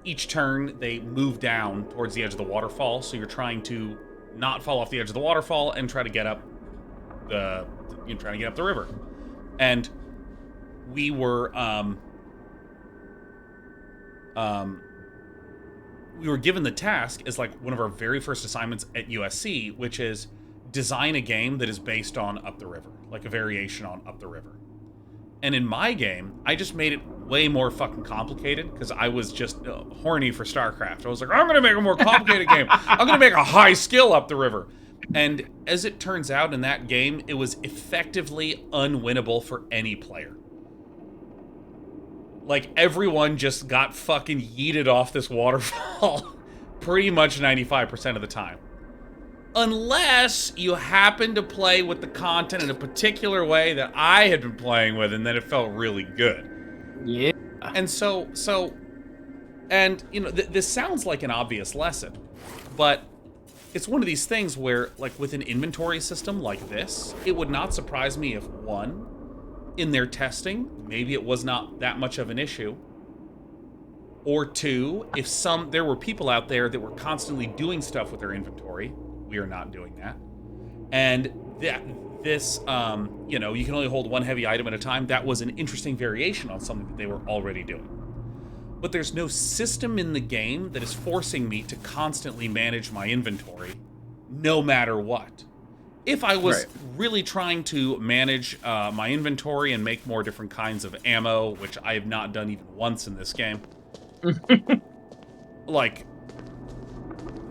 each turn they move down towards the edge of the waterfall. So you're trying to not fall off the edge of the waterfall and try to get up the river. And we were given the task as like one of our very first assignments at USC, which is design a game that is based on Up the River, like a variation on Up the River. And in my game, I just made it way more fucking complicated because I was just horny for StarCraft. I was like, I'm going to make a more complicated game. I'm going to make a high skill Up the River. And as it turns out in that game, it was effectively unwinnable for any player. Like, everyone just got fucking yeeted off this waterfall pretty much 95% of the time. Unless you happen to play with the content in a particular way that I had been playing with, and then it felt really good. Yeah. And this sounds like an obvious lesson, but it's one of these things where, like, with an inventory system like this, it would not surprise me if, one, in their testing, maybe it was not that much of an issue, or two, if there were people out there that were constantly doing stuff with their inventory. We are not doing that. And this, you can only hold one heavy item at a time. That was an interesting variation on something that they were already doing. But there's no system in the game that is forcing me to constantly manage my inventory, no matter what. If I was really trying to manage my inventory and make more different kinds of ammo, which I have not done even once in this game,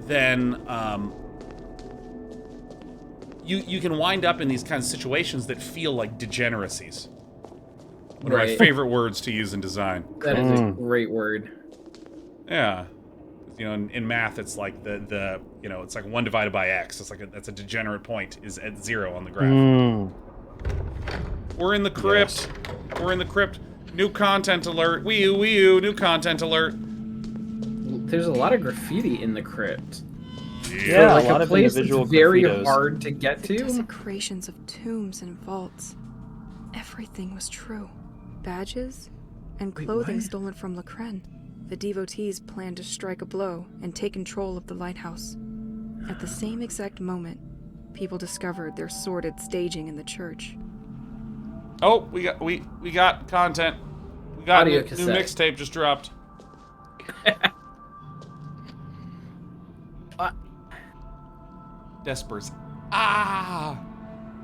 then you can wind up in these kinds of situations that feel like degeneracies. One of my favorite words to use in design. That is a great word. Yeah. In math, it's like it's like 1 divided by x. It's like that's a degenerate point is at 0 on the graph. We're in the crypt. Yes. We're in the crypt. New content alert. Wee oo, new content alert. There's a lot of graffiti in the crypt. Yeah, like a lot a of place individual that's very graffitos. hard to get The to. desecrations of tombs and vaults. Everything was true. Badges and clothing stolen from Lacren. The devotees planned to strike a blow and take control of the lighthouse. At the same exact moment, people discovered their sordid staging in the church. Oh, we got content. We got Audio new cassette. mixtape just dropped. Despers. Ah!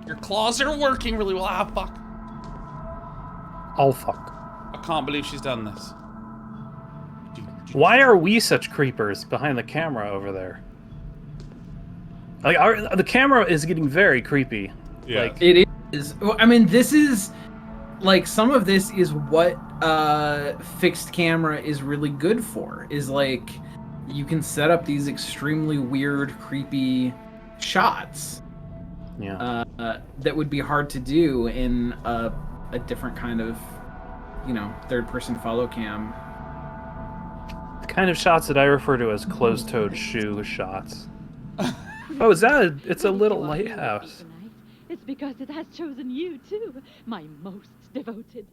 Your claws are working really well. Ah, fuck. Oh, fuck. I can't believe she's done this. Why are we such creepers behind the camera over there? Like, the camera is getting very creepy. Yeah. Like, It is. Well, I mean, this is like some of this is what fixed camera is really good for. Is like you can set up these extremely weird, creepy shots. yeah. That would be hard to do in a different kind of, third-person follow cam. The kind of shots that I refer to as closed-toed shoe shots. Oh, is that it's a little lighthouse. It's because it has chosen you too, my most devoted.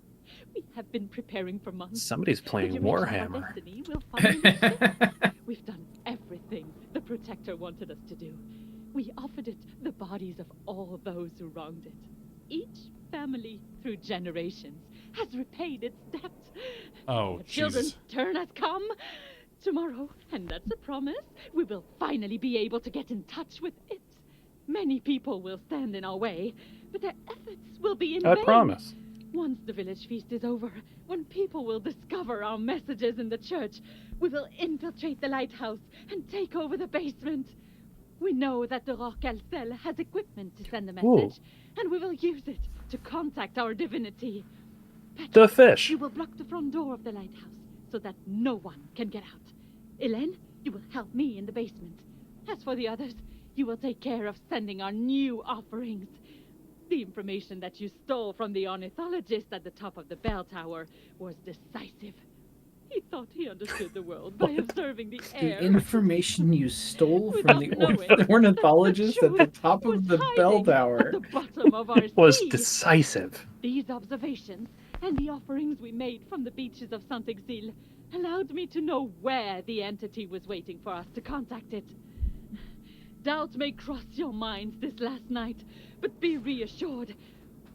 We have been preparing for months. Somebody's The playing direction of our Warhammer. destiny will finally shift. We've done everything the Protector wanted us to do. We offered it the bodies of all those who wronged it. Each family, through generations, has repaid its debt. Oh, The children's Jesus. turn has come. Tomorrow, and that's a promise, we will finally be able to get in touch with it. Many people will stand in our way, but their efforts will be in I vain. promise. Once the village feast is over, when people will discover our messages in the church, we will infiltrate the lighthouse and take over the basement. We know that the Rock Alcel has equipment to send a message, and we will use it to contact our divinity. The fish. You will block the front door of the lighthouse so that no one can get out. Elaine, you will help me in the basement. As for the others, you will take care of sending our new offerings. The information that you stole from the ornithologist at the top of the bell tower was decisive. He thought he understood the world by observing the air. The information you stole from the Without knowing ornithologist that at the truth top was of the bell hiding tower. at the bottom of our Was sea. decisive. These observations and the offerings we made from the beaches of Saint-Exil allowed me to know where the entity was waiting for us to contact it. Doubt may cross your minds this last night, but be reassured.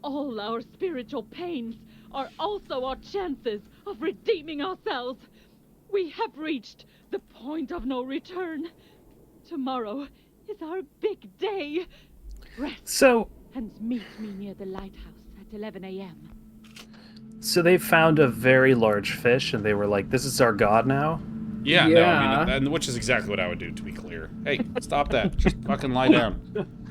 All our spiritual pains are also our chances of redeeming ourselves. We have reached the point of no return. Tomorrow is our big day. Rest So and meet me near the lighthouse at 11 a.m. they found a very large fish and they were like, "This is our god now." Yeah, Yeah. no, I mean, and which is exactly what I would do, to be clear. Hey, stop that. Just fucking lie down.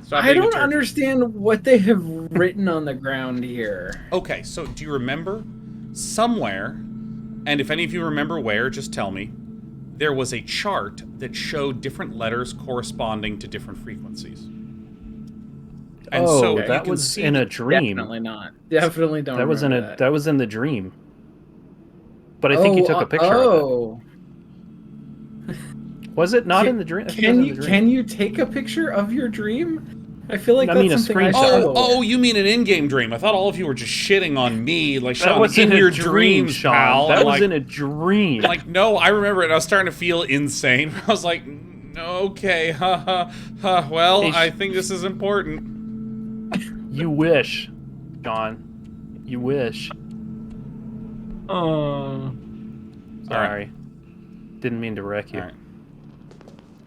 Stop I being a don't turkey. understand what they have written on the ground here. Okay, so do you remember somewhere, and if any of you remember where, just tell me, there was a chart that showed different letters corresponding to different frequencies. And Oh, so you that can was see in a that- dream. Definitely not. Definitely don't. That was in remember that was in the dream. But I think you took a picture of it. Oh, Was it not Can- in the dream? I think it was in the dream. Can you take a picture of your dream? I feel like I that's mean, a something I screenshot. struggle Oh, with. you mean an in-game dream? I thought all of you were just shitting on me, like That Sean, was in in your a dream, dreams, Sean. pal. That I'm was like, in a dream. like, no, I remember it. And I was starting to feel insane. I was like, okay, well, Hey, I think this is important. You wish, Sean. You wish. Oh. Sorry. Didn't mean to wreck you. All right.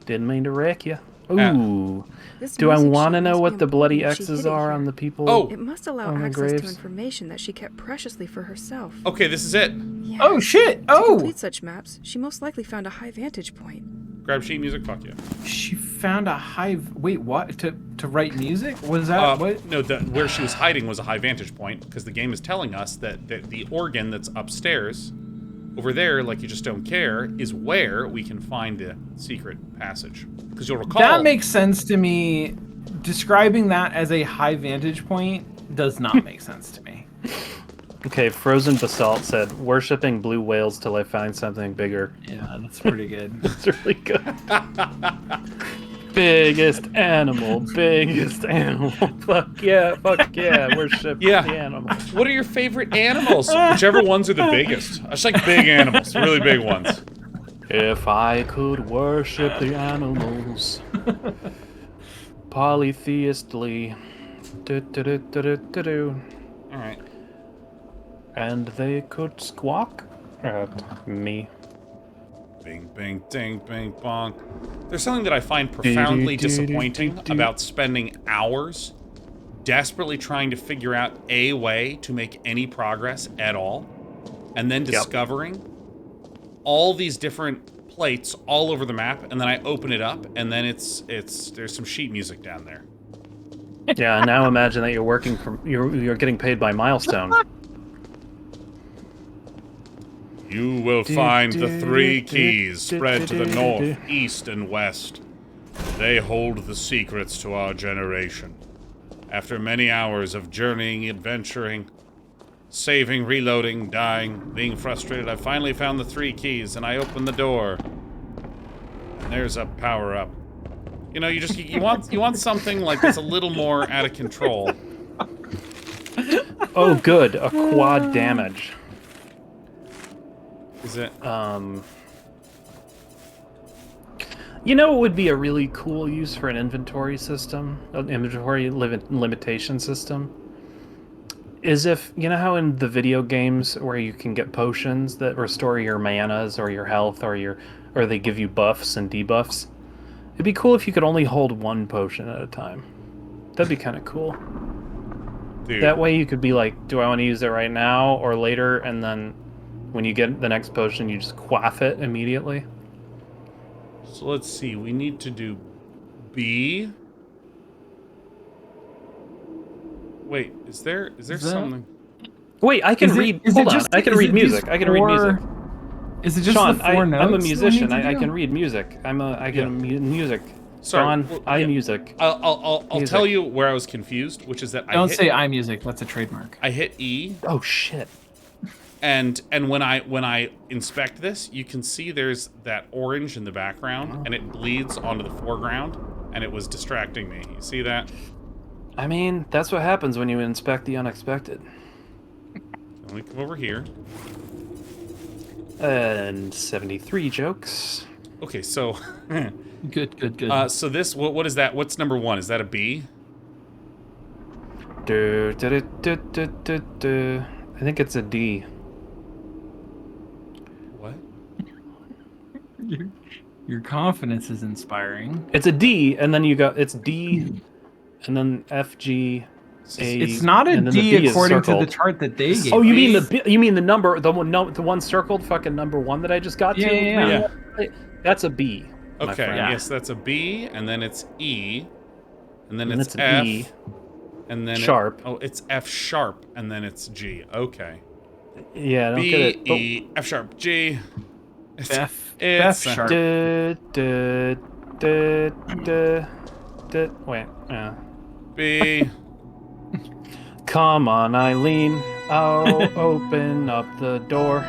Didn't mean to wreck you. Ooh. This Do I music want to sheet know must what be the bloody important if she X's hid it are here. on the people? Oh. It must allow on the access to graves. information that she kept preciously for herself. Okay, this is it. Yeah. Oh shit! To Oh, complete such maps, she most likely found a high vantage point. Grab sheet music, fuck you. she found a high. Wait, what? To write music? Was that what? No, where she was hiding was a high vantage point, because the game is telling us that the organ that's upstairs, over there, like you just don't care, is where we can find the secret passage. Because you'll recall... That makes sense to me. Describing that as a high vantage point does not make sense to me. Okay, Frozen Basalt said, "Worshipping blue whales till I find something bigger." Yeah, that's pretty good. It's really good. Biggest animal, biggest animal. Fuck yeah, worship Yeah. the animal. What are your favorite animals? Whichever ones are the biggest. I just like big animals, really big ones. If I could worship the animals, polytheistly. Do. All right. and they could squawk at me. Bing, bing, ding, bing, bong. There's something that I find profoundly disappointing about spending hours desperately trying to figure out a way to make any progress at all, and then discovering all these different plates all over the map, and then I open it up, and then there's some sheet music down there. Yeah, now imagine that you're getting paid by milestone. You will find the 3 keys spread to the north, east, and west. They hold the secrets to our generation. After many hours of journeying, adventuring, saving, reloading, dying, being frustrated, I finally found the 3 keys, and I opened the door. And there's a power-up. You know, you want something like that's a little more out of control. Oh, good, a quad damage. Is it? You know what would be a really cool use for an inventory system? An inventory limitation system? Is if, you know how in the video games where you can get potions that restore your manas or your health or they give you buffs and debuffs? It'd be cool if you could only hold 1 potion at a time. That'd be kind of cool. Dude. That way you could be like, do I want to use it right now or later? And then when you get the next potion, you just quaff it immediately. So let's see, we need to do B. Wait, is there something? Wait, I can read. Hold on, I can read music. I can read music. Is it just Sean, the 4 notes? I'm a musician. I can read music. I can read music. Sorry, Sean, music. I'll tell you where I was confused, which is that Don't say iMusic. That's a trademark. I hit E. Oh shit. And when I inspect this, you can see there's that orange in the background, and it bleeds onto the foreground, and it was distracting me. You see that? I mean, that's what happens when you inspect the unexpected. Let me come over here. And 73 jokes. Okay, so Good. So this what is that? What's number 1? Is that a B? I think it's a D. What? Your confidence is inspiring. It's a D, and then it's D, and then F, G, A. It's not a D according to the chart that they gave. Oh, you mean the number, the one circled, fucking number 1 that I just got to? Yeah. That's a B. Okay, yes, that's a B, and then it's E, and then it's F, E, and then sharp. It's F sharp, and then it's G. Okay. Yeah, I don't B, get it. E, F sharp, G. F sharp. Wait. B. Come on, Eileen. I'll open up the door.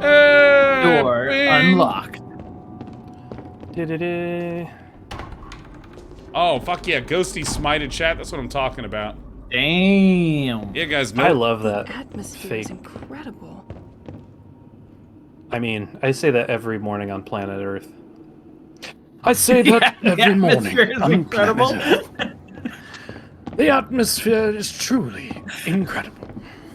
Door unlocked. Oh, fuck yeah. Ghosty smited chat. That's what I'm talking about. Damn. Yeah, guys. I love that. The atmosphere is incredible. I mean, I say that every morning on planet Earth. I say that every morning. Is incredible. The atmosphere is truly incredible.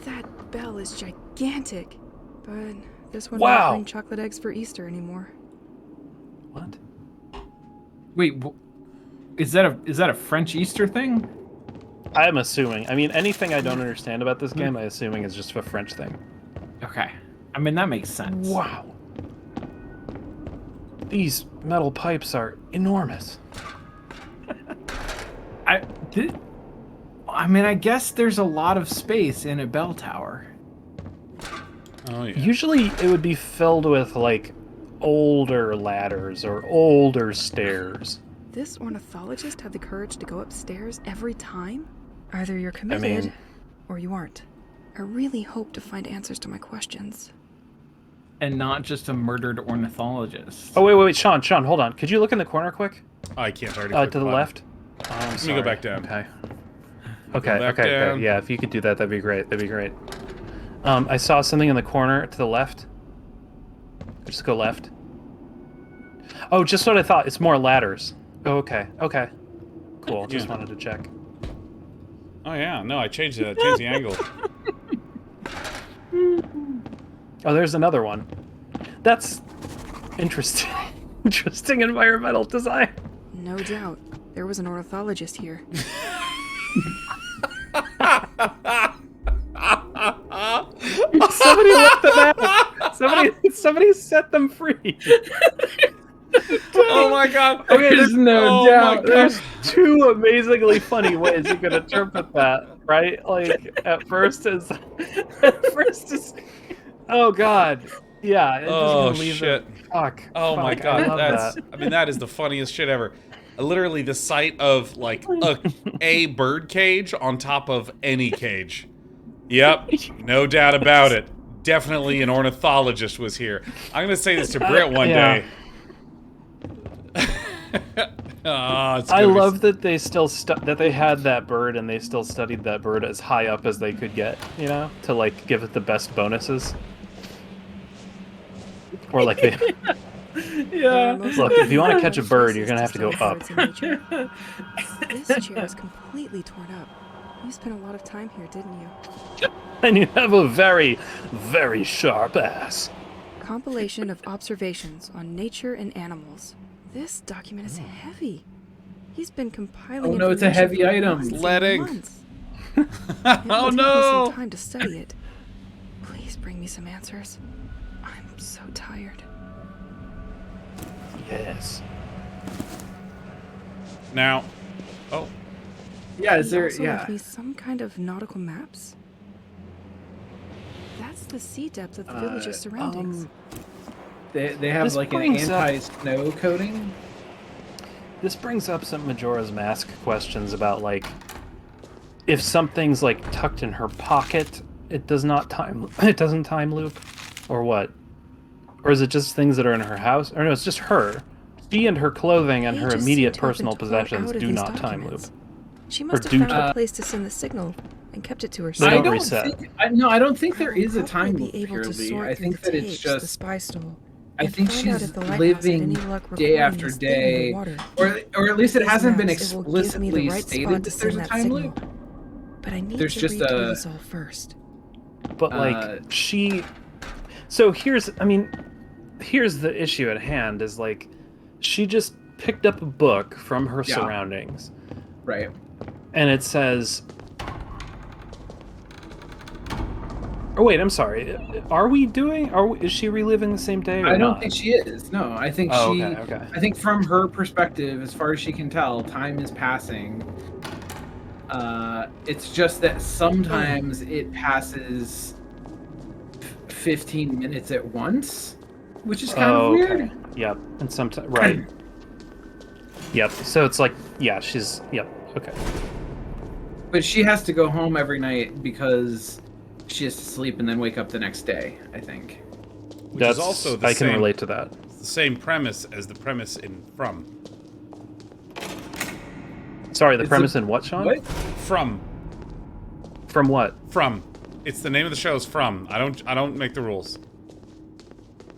That bell is gigantic, but this one Wow. won't bring chocolate eggs for Easter anymore. What? Wait, is that a French Easter thing? I'm assuming. I mean, anything I don't understand about this game, I'm assuming is just a French thing. Okay. I mean, that makes sense. Wow. These metal pipes are enormous. I mean, I guess there's a lot of space in a bell tower. Oh, yeah. Usually it would be filled with, like, older ladders or older stairs. This ornithologist had the courage to go upstairs every time? Either you're committed, or you aren't. I really hope to find answers to my questions. And not just a murdered ornithologist. Oh, wait, Sean, hold on. Could you look in the corner quick? I can't already. To the left? Let me go back down. Okay. Yeah, if you could do that, that'd be great. I saw something in the corner to the left. Just go left. Oh, just what I thought. It's more ladders. Oh, okay. Cool. Just wanted to check. Oh yeah, no, I changed it. I changed the angle. Oh, there's another one. That's interesting. Interesting environmental design. No doubt. There was an ornithologist here. Somebody let them out. Somebody set them free. Oh my god. Okay, There's no oh doubt. my God. There's two amazingly funny ways you could interpret that, right? Like at first is, oh god, yeah. It's just Oh gonna leave shit. it. Fuck. Oh my fuck, god, I love that's that. I mean that is the funniest shit ever. Literally the sight of like a bird cage on top of any cage. Yep, no doubt about it. Definitely an ornithologist was here. I'm gonna say this to Britt one Yeah. day. Oh, it's I gonna be love that they still that they had that bird and they still studied that bird as high up as they could get, you know, to like give it the best bonuses. Or like they Yeah. look, if you want to catch a bird, you're gonna have to go up. This chair is completely torn up. You spent a lot of time here, didn't you? And you have a very, very sharp ass. Compilation of observations on nature and animals. This document is heavy. He's been compiling. Oh, no, it's a information heavy for item. months and Lead ink. months. It will Oh take me no! some time to study it. Please bring me some answers. I'm so tired. Yes. Now, oh, Yeah, is He there? also left Yeah. me some kind of nautical maps. That's the sea depth of the village's surroundings. They have This like an brings up- anti-snow coating. This brings up some Majora's Mask questions about like if something's like tucked in her pocket, it doesn't time loop, or what? Or is it just things that are in her house? Or no, it's just her. She and her clothing and her Pages immediate seem to have been personal torn possessions out of do these not time loop. documents. She must have do found time. a place to send the signal and kept it to They herself. don't I don't reset. think. No, I don't think there I will is a time probably loop be able to purely. sort I through think the that it's tapes the just. spy stole. I and think find out she's if the lighthouse had any living luck day recording after this thing in the day, water. or at least it These hasn't been maps, it will give me explicitly the right stated spot to that there's send a that time signal. loop. But I need There's to just read through a- this all first. But like she, so here's the issue at hand is like she just picked up a book from her Yeah. surroundings Right. and it says, oh wait, I'm sorry, is she reliving the same day or I don't not? think she is. No, I think Oh, she. okay. I think from her perspective, as far as she can tell, time is passing. It's just that sometimes it passes 15 minutes at once, which is kind of weird. Yep. And sometimes right. Yep. So it's like, yeah, yep. Okay. But she has to go home every night because she has to sleep and then wake up the next day, I think. which is also the I can same, relate to that. the same premise as the premise in From. Sorry, the Is premise it- in what, Sean? What? From. From what? From. It's the name of the show is From. I don't make the rules.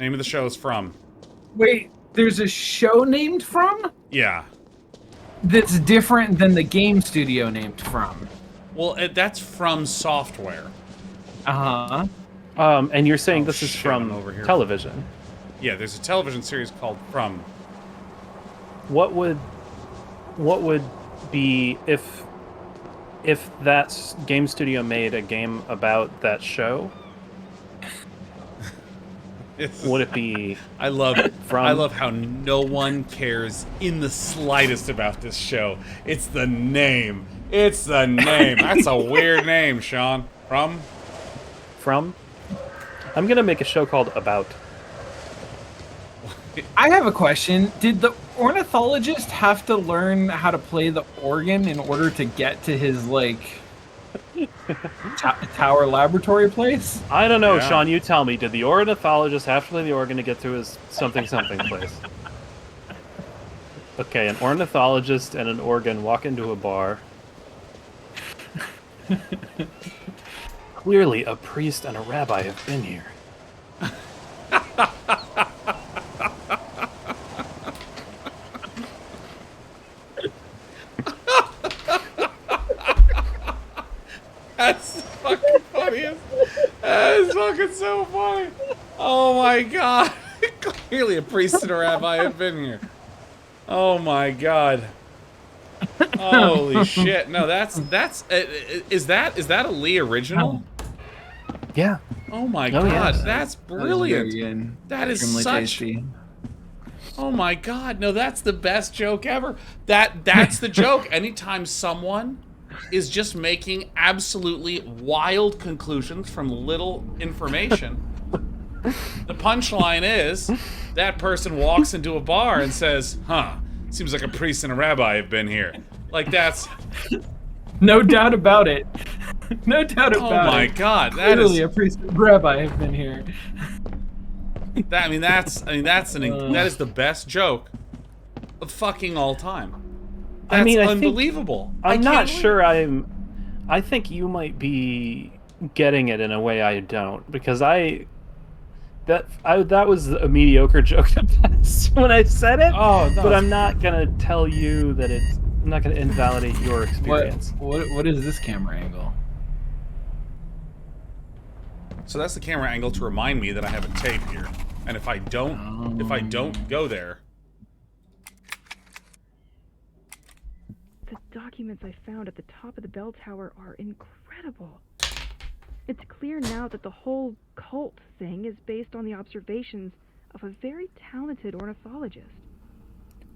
Name of the show is From. Wait, there's a show named From? Yeah. That's different than the game studio named From. Well, that's From Software. Uh huh. And you're saying Oh, this is shit, from I'm over here. television. Yeah, there's a television series called From. What would be if that game studio made a game about that show? Would it be I love From? I love how no one cares in the slightest about this show. It's the name. It's the name. That's a weird name, Sean. From? from? I'm gonna make a show called About. I have a question. Did the ornithologist have to learn how to play the organ in order to get to his like tower laboratory place? I don't know, Yeah. Sean. You tell me. Did the ornithologist have to play the organ to get to his something place? Okay, an ornithologist and an organ walk into a bar. Clearly, a priest and a rabbi have been here. fucking so funny. Oh my god. Clearly a priest and a rabbi have been here. Oh my god. Holy shit. No, is that a Leigh original? Yeah. Oh my Oh, god, yes. that's brilliant. That is Extremely such tasty. Oh my god, no, that's the best joke ever. That's the joke. Anytime someone is just making absolutely wild conclusions from little information, the punchline is that person walks into a bar and says, huh, seems like a priest and a rabbi have been here. Like, that's... No doubt about it. No doubt about it. Oh my god, that Clearly is... a priest and rabbi have been here. that is the best joke of fucking all time. That's unbelievable. I'm not sure I think you might be getting it in a way I don't, because that was a mediocre joke at best when I said it. Oh, no. But I'm not gonna tell you that I'm not gonna invalidate your experience. What is this camera angle? So that's the camera angle to remind me that I have a tape here. And if I don't go there... The documents I found at the top of the bell tower are incredible. It's clear now that the whole cult thing is based on the observations of a very talented ornithologist.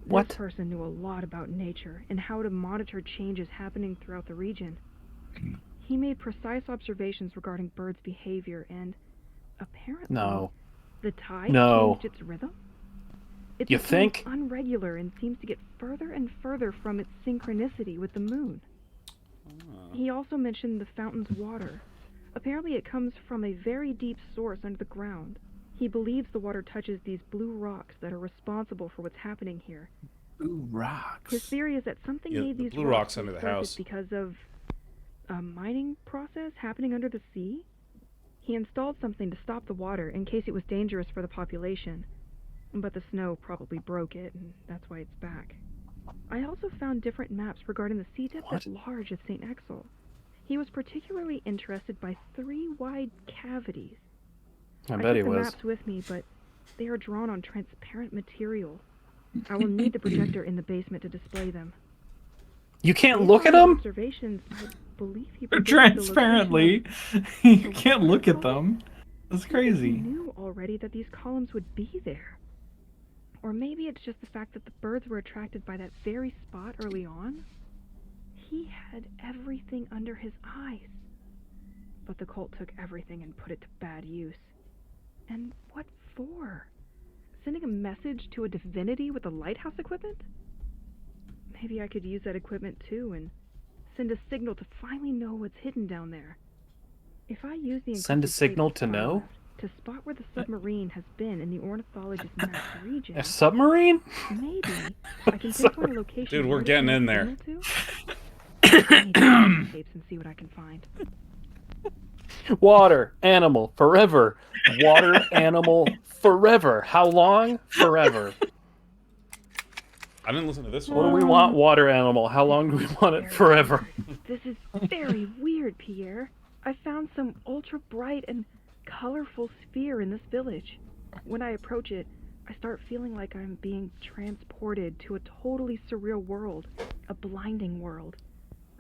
What? This person knew a lot about nature and how to monitor changes happening throughout the region. He made precise observations regarding birds' behavior and, apparently, the tide changed its rhythm. It You becomes think? unregular and seems to get further and further from its synchronicity with the moon. He also mentioned the fountain's water. Apparently it comes from a very deep source under the ground. He believes the water touches these blue rocks that are responsible for what's happening here. Blue rocks. His theory is that something made the these blue rocks rocks under the surface house. because of a mining process happening under the sea. He installed something to stop the water in case it was dangerous for the population. But the snow probably broke it, and that's why it's back. I also found different maps regarding the sea depth at large of St. Exel. He was particularly interested by 3 wide cavities. I bet he took the was. maps with me, but they are drawn on transparent material. I will need the projector in the basement to display them. You can't Based look on at his them? Observations, I believe he They're predicted the transparently. location You of can't look at waterfall. them. That's He crazy. knew already that these columns would be there. Or maybe it's just the fact that the birds were attracted by that very spot early on. He had everything under his eyes. But the cult took everything and put it to bad use. And what for? Sending a message to a divinity with the lighthouse equipment? Maybe I could use that equipment too and send a signal to finally know what's hidden down there. If I use the Send a encrypted signal tapes to file know? to spot where the submarine has been in the ornithologist's mapped region, A submarine? maybe I can pinpoint a location. Dude, we're where to getting send in a there. signal to. I need to open the tapes and see what I can find. Water, animal, forever. Water, animal, forever. How long? Forever. I didn't listen to this What do one. we want, water, animal? How long do we want it? Forever. This is very weird, Pierre. I found some ultra bright and colorful sphere in this village. When I approach it, I start feeling like I'm being transported to a totally surreal world, a blinding world.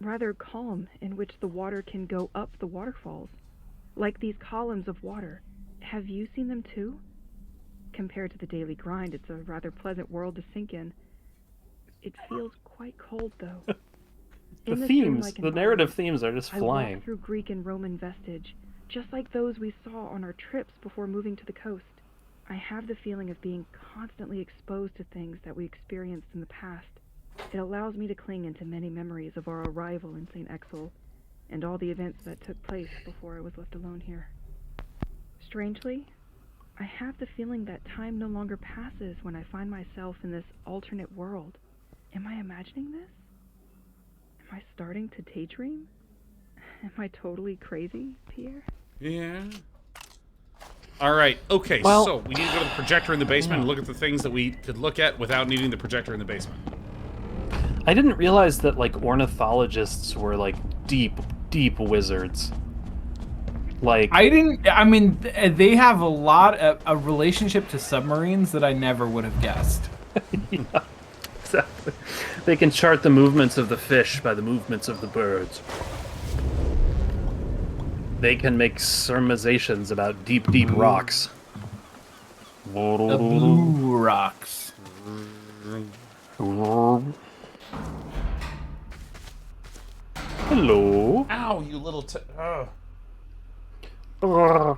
Rather calm, in which the water can go up the waterfalls. Like these columns of water. Have you seen them too? Compared to the daily grind, it's a rather pleasant world to sink in. It feels quite cold, though. The In this themes, dreamlike the narrative environment, themes are just I flying. walk through Greek and Roman vestige, just like those we saw on our trips before moving to the coast. I have the feeling of being constantly exposed to things that we experienced in the past. It allows me to cling into many memories of our arrival in St. Exel, and all the events that took place before I was left alone here. Strangely, I have the feeling that time no longer passes when I find myself in this alternate world. Am I imagining this? Am I starting to daydream? Am I totally crazy, Pierre? Yeah. All right. Okay. Well- so we need to go to the projector in the basement and look at the things that we could look at without needing the projector in the basement. I didn't realize that, like, ornithologists were, like, deep, deep wizards. Like, I mean, they have a relationship to submarines that I never would have guessed. exactly. They can chart the movements of the fish by the movements of the birds. They can make surmisations about deep, deep rocks. The blue rocks. Hello. Ow, you little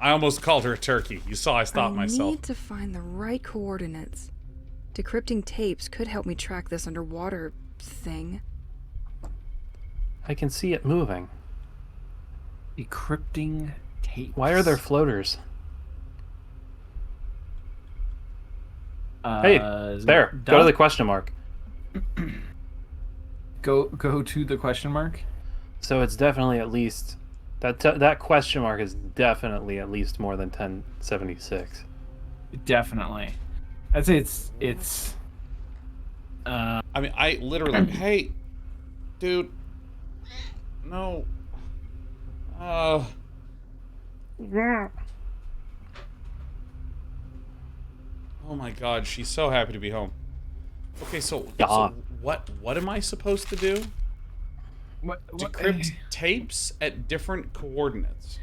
I almost called her a turkey. You saw I stopped I myself. need to find the right coordinates. Decrypting tapes could help me track this underwater thing. I can see it moving. Decrypting tapes. Why are there floaters? Is Hey, it there. Go to done? the question mark. Go to the question mark. So it's definitely at least that question mark is definitely at least more than 1076. Definitely. I'd say it's. I mean, I literally. Hey, dude. No. Oh. Oh my God, she's so happy to be home. Okay, so what am I supposed to do? What, Decrypt tapes at different coordinates.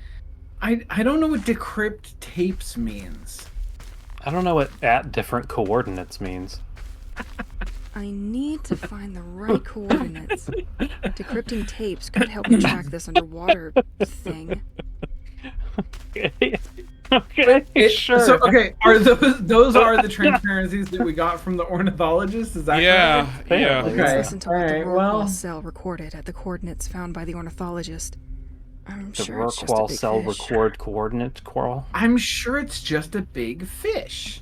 I don't know what decrypt tapes means. I don't know what at different coordinates means. I need to find the right coordinates. Decrypting tapes could help me track this underwater thing. Okay. Okay, sure. So okay, are those are the transparencies that we got from the ornithologist? Is that Yeah, correct? yeah. Okay. Let's listen to what the Alright, Rorqual well. cell recorded at the coordinates found by the ornithologist. I'm The sure it's just a Rorqual big cell fish. record coordinate quarrel. I'm sure it's just a big fish.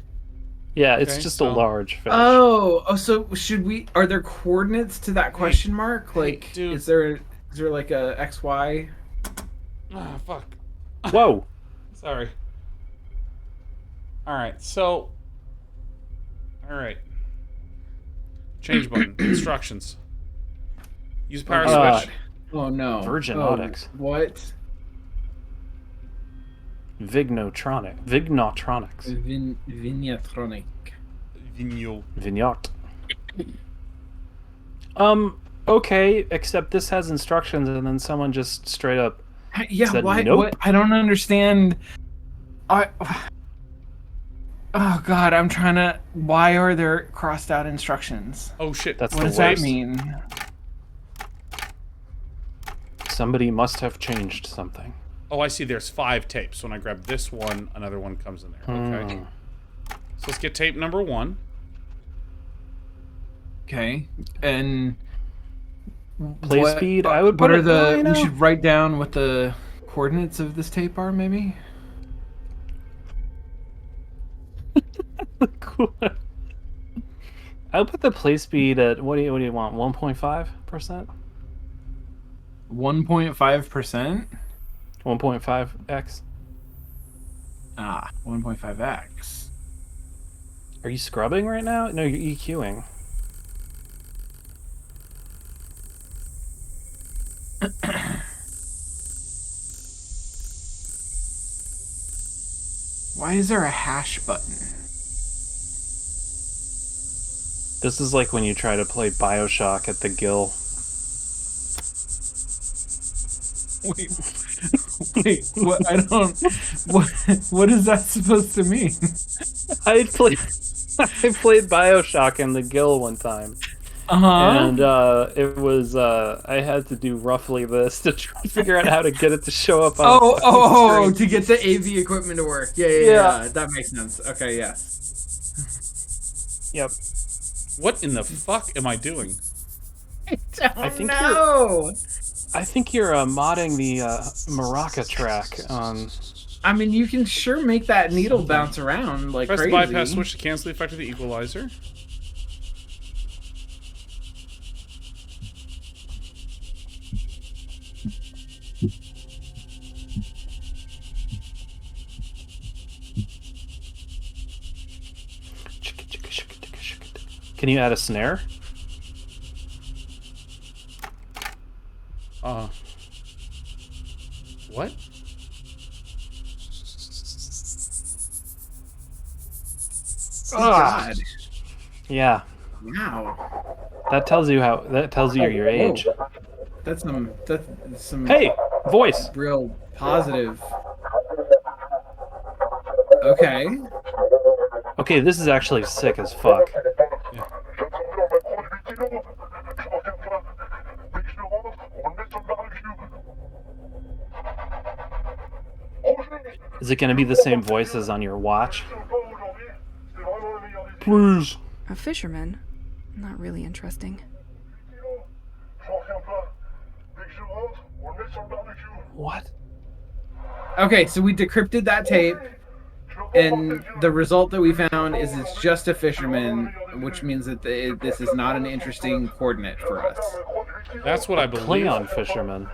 Yeah, it's Okay, just so- a large fish. Oh, so should we? Are there coordinates to that question mark? hey, Like, dude. is there like a XY? Ah, fuck. Whoa. Sorry. Alright, so. Alright. Change button. Instructions. Use power switch. Oh no. Virginotics. Oh, what? Vignotronics. Vignatronic. Vigno. Vignot. Okay, except this has instructions and then someone just straight up Yeah. said Why? nope. What? I don't understand. Oh God, I'm trying to. Why are there crossed out instructions? Oh shit. That's What the does that worst. mean? Somebody must have changed something. Oh, I see. There's 5 tapes. When I grab this one, another one comes in there. Okay. So let's get tape number 1. Okay, and Play speed, I would What put are it, the? well, you know. We should write down what the coordinates of this tape are, maybe. Cool. I would put the play speed at what do you want? 1.5%? 1.5%. 1.5x. 1.5x. Are you scrubbing right now? No, you're EQing. Why is there a hash button? This is like when you try to play BioShock at the Gill. Wait, what? I don't. What is that supposed to mean? I played BioShock in the Gill one time. And It was I had to do roughly this to try to figure out how to get it to show up on To get the AV equipment to work. Yeah. That makes sense. Okay, yes. Yep. What in the fuck am I doing? I think you're modding the Maraca track on. I mean, you can sure make that needle bounce around like Press crazy. the bypass switch to cancel the effect of the equalizer. Can you add a snare? What? God. Yeah. Wow. That tells you your age. That's some Hey, voice. real positive. Okay. Okay, this is actually sick as fuck. Is it going to be the same voice as on your watch? Please. A fisherman? Not really interesting. What? Okay, so we decrypted that tape, and the result that we found is it's just a fisherman, which means that this is not an interesting coordinate for us. That's what I believe. Klingon fisherman.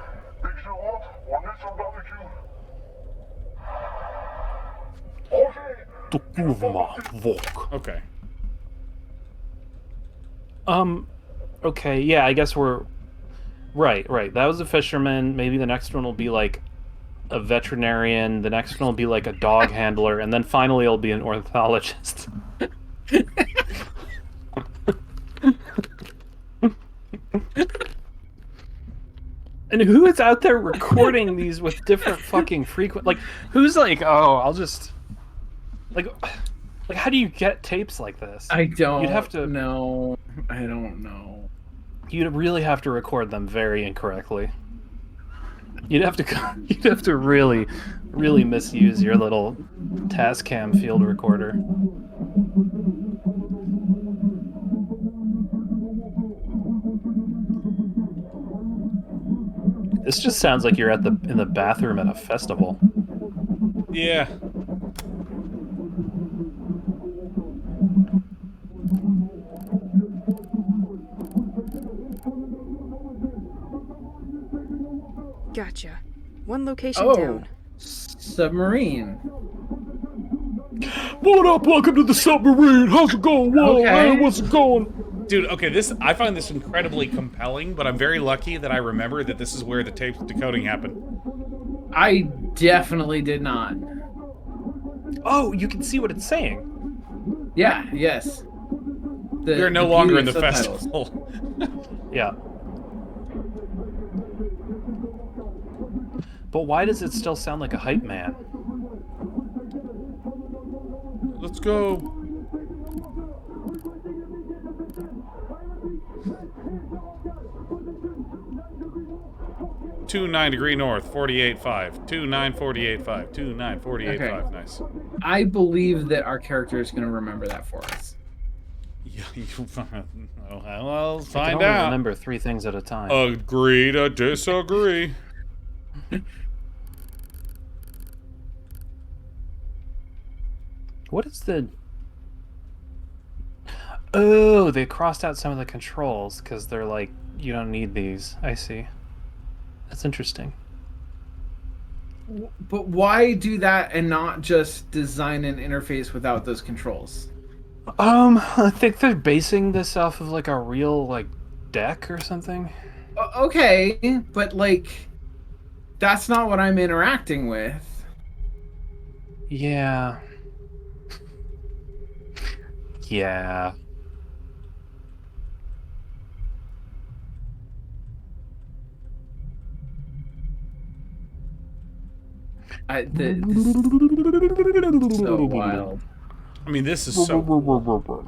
Okay. Okay, yeah, I guess we're... Right. That was a fisherman. Maybe the next one will be like a veterinarian. The next one will be like a dog handler. And then finally it'll be an ornithologist. And who is out there recording these with different fucking like, who's like, oh, I'll just... Like, how do you get tapes like this? I don't You'd have to... know. I don't know. You'd really have to record them very incorrectly. You'd have to really, really misuse your little Tascam field recorder. This just sounds like you're in the bathroom at a festival. Yeah. Gotcha. One location down. Submarine. What up? Welcome to the submarine. How's it going? Whoa, Okay. hey, what's it going? Dude, okay, I find this incredibly compelling, but I'm very lucky that I remember that this is where the tape decoding happened. I definitely did not. Oh, you can see what it's saying. Yeah, yes. We're no longer in the festival. Yeah. But why does it still sound like a hype man? Let's go. Two 9° north, 48.5. 29485. 29485. Okay. Nice. I believe that our character is going to remember that for us. Yeah, well, I can find only out. remember 3 things at a time. Agree to disagree. What is the... Oh, they crossed out some of the controls because they're like, you don't need these. I see. That's interesting. But why do that and not just design an interface without those controls? I think they're basing this off of like a real like deck or something. Okay, but like that's not what I'm interacting with. Yeah. Yeah. This is so wild. I mean, this is so...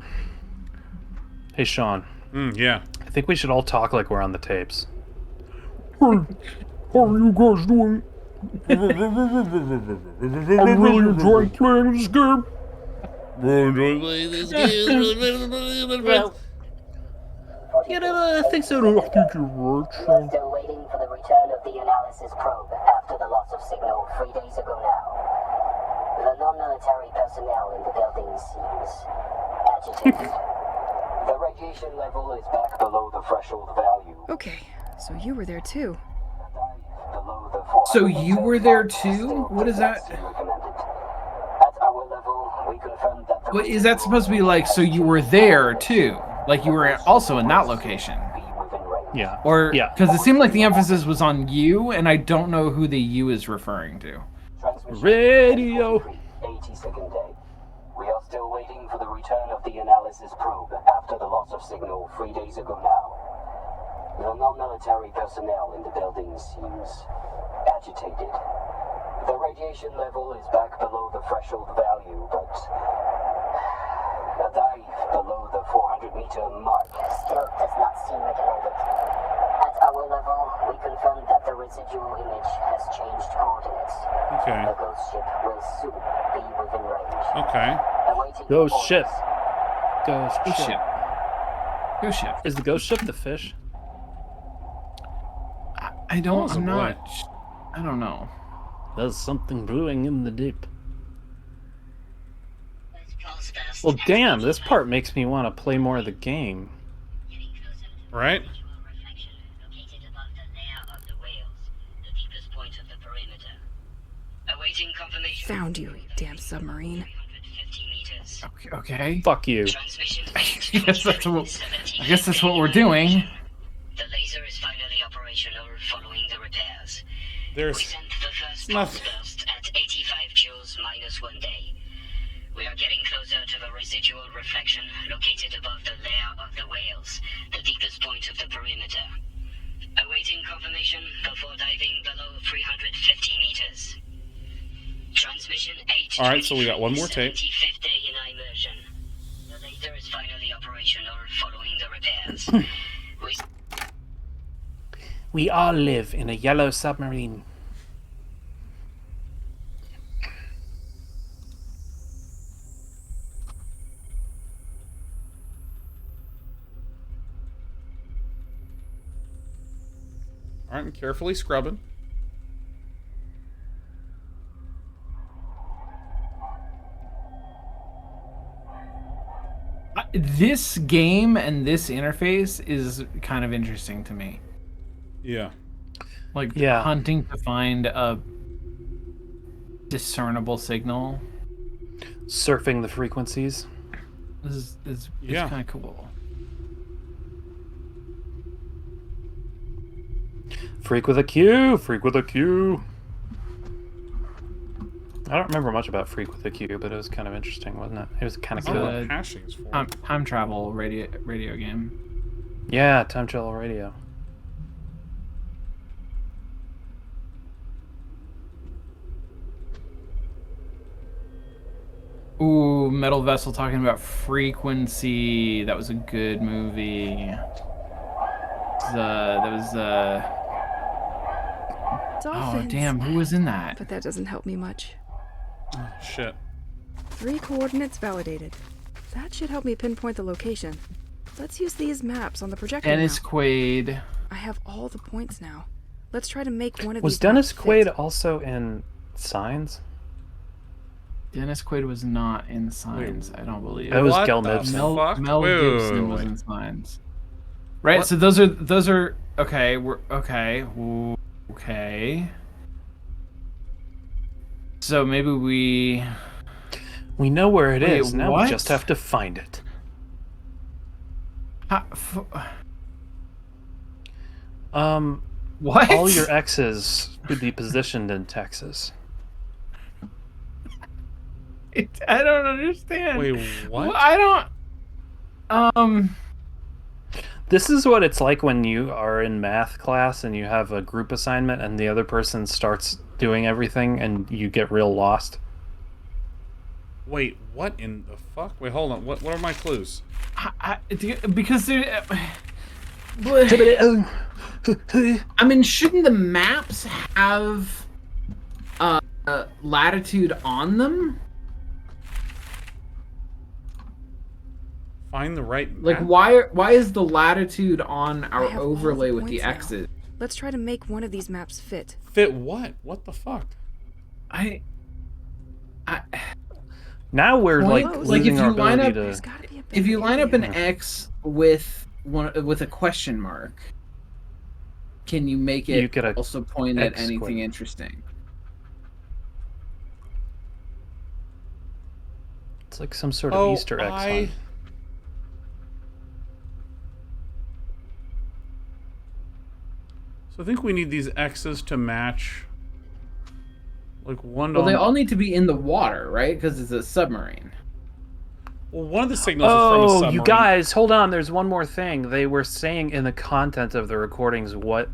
Hey, Sean. Yeah. I think we should all talk like we're on the tapes. Hey, how are you guys doing? I'm really enjoying playing this game. You know, things don't have to do much. Still waiting for the return of the analysis probe after the loss of signal 3 days ago now. The non-military personnel in the building seems agitated. The radiation level is back below the threshold value. Okay, so you were there too. Below the So you were there too? What is that? recommended. At our level, we confirm that the What is that supposed to be like? So you were there too, like you were also in that location, be within range. Yeah. or Yeah. because it seemed like the emphasis was on you, and I don't know who the you is referring to. Transmission Radio. 80-second day. We are still waiting for the return of the analysis probe after the loss of signal 3 days ago now. The non-military personnel in the building seems agitated. The radiation level is back below the threshold value, but a dive below the 400-meter mark Still does not seem recommended. At our level, we confirm that the residual image has changed coordinates. Okay. The ghost ship will soon be within range. Okay. Awaiting Ghost orders. ship. Ghost Ghost ship. ship. Ghost ship. Is the ghost ship the fish? I don't. I'm Possibly. not. I don't know. There's something brewing in the deep. Well, damn, this part makes me want to play more of the game. Right? Awaiting confirmation. Found you, you damn submarine. 350 meters. Okay. Fuck you. Transmission I guess that's what we're doing. The laser is finally operational following the repairs. We There's sent the first nothing. pulse burst at 85 joules minus 1 day. We are getting closer to the residual reflection located above the layer of the whales, the deepest point of the perimeter. Awaiting confirmation before diving below 350 meters. Transmission 8. All right, so we got one more tape. 75th day in immersion. The laser is finally operational following the repairs. We all live in a yellow submarine. All right, I'm carefully scrubbing. This game and this interface is kind of interesting to me. Yeah. Like Yeah. hunting to find a discernible signal Surfing the frequencies. is Yeah. kind of cool. Freak with a Q. Freak with a Q. I don't remember much about Freak with a Q, but it was kind of interesting, wasn't it? It was kind of I don't know cool. what hashing is for. Time travel radio game. Yeah, time travel radio. Ooh, Metal Vessel talking about frequency. That was a good movie. Oh Dolphins. damn, who was in that? But that doesn't help me much. Oh, shit. 3 coordinates validated. That should help me pinpoint the location. Let's use these maps on the projector Dennis now. Quaid. I have all the points now. Let's try to make one of Was these Dennis maps Quaid fit. also in Signs? Dennis Quaid was not in Signs, I don't believe. That was What Gil the Nibson. fuck? Mel Wait, Gibson was wait. in Signs. Right, What? so those are okay, we're okay. Ooh, okay. So maybe we We know where it Wait, is. Now what? we just have to find it. What? All your exes could be positioned in Texas. I don't understand. Wait, what? Well, I don't. This is what it's like when you are in math class and you have a group assignment and the other person starts doing everything and you get real lost. Wait, what in the fuck? Wait, hold on. What are my clues? Because there. I mean, shouldn't the maps have latitude on them? Find the right Like, map? why is the latitude on I our have all overlay the with the points now. X's? Let's try to make one of these maps fit. Fit what? What the fuck? Now we're Well, like like, losing if you our line ability up- There's to. gotta be a If you better line up an area. X with with a question mark, can you make You it get a also point at X anything square. interesting? It's like some sort of Easter egg hunt. So I think we need these X's to match. Like one Well, they on. all need to be in the water, right? Because it's a submarine. Well, one of the signals is from a submarine. You guys, hold on. There's one more thing. They were saying in the content of the recordings what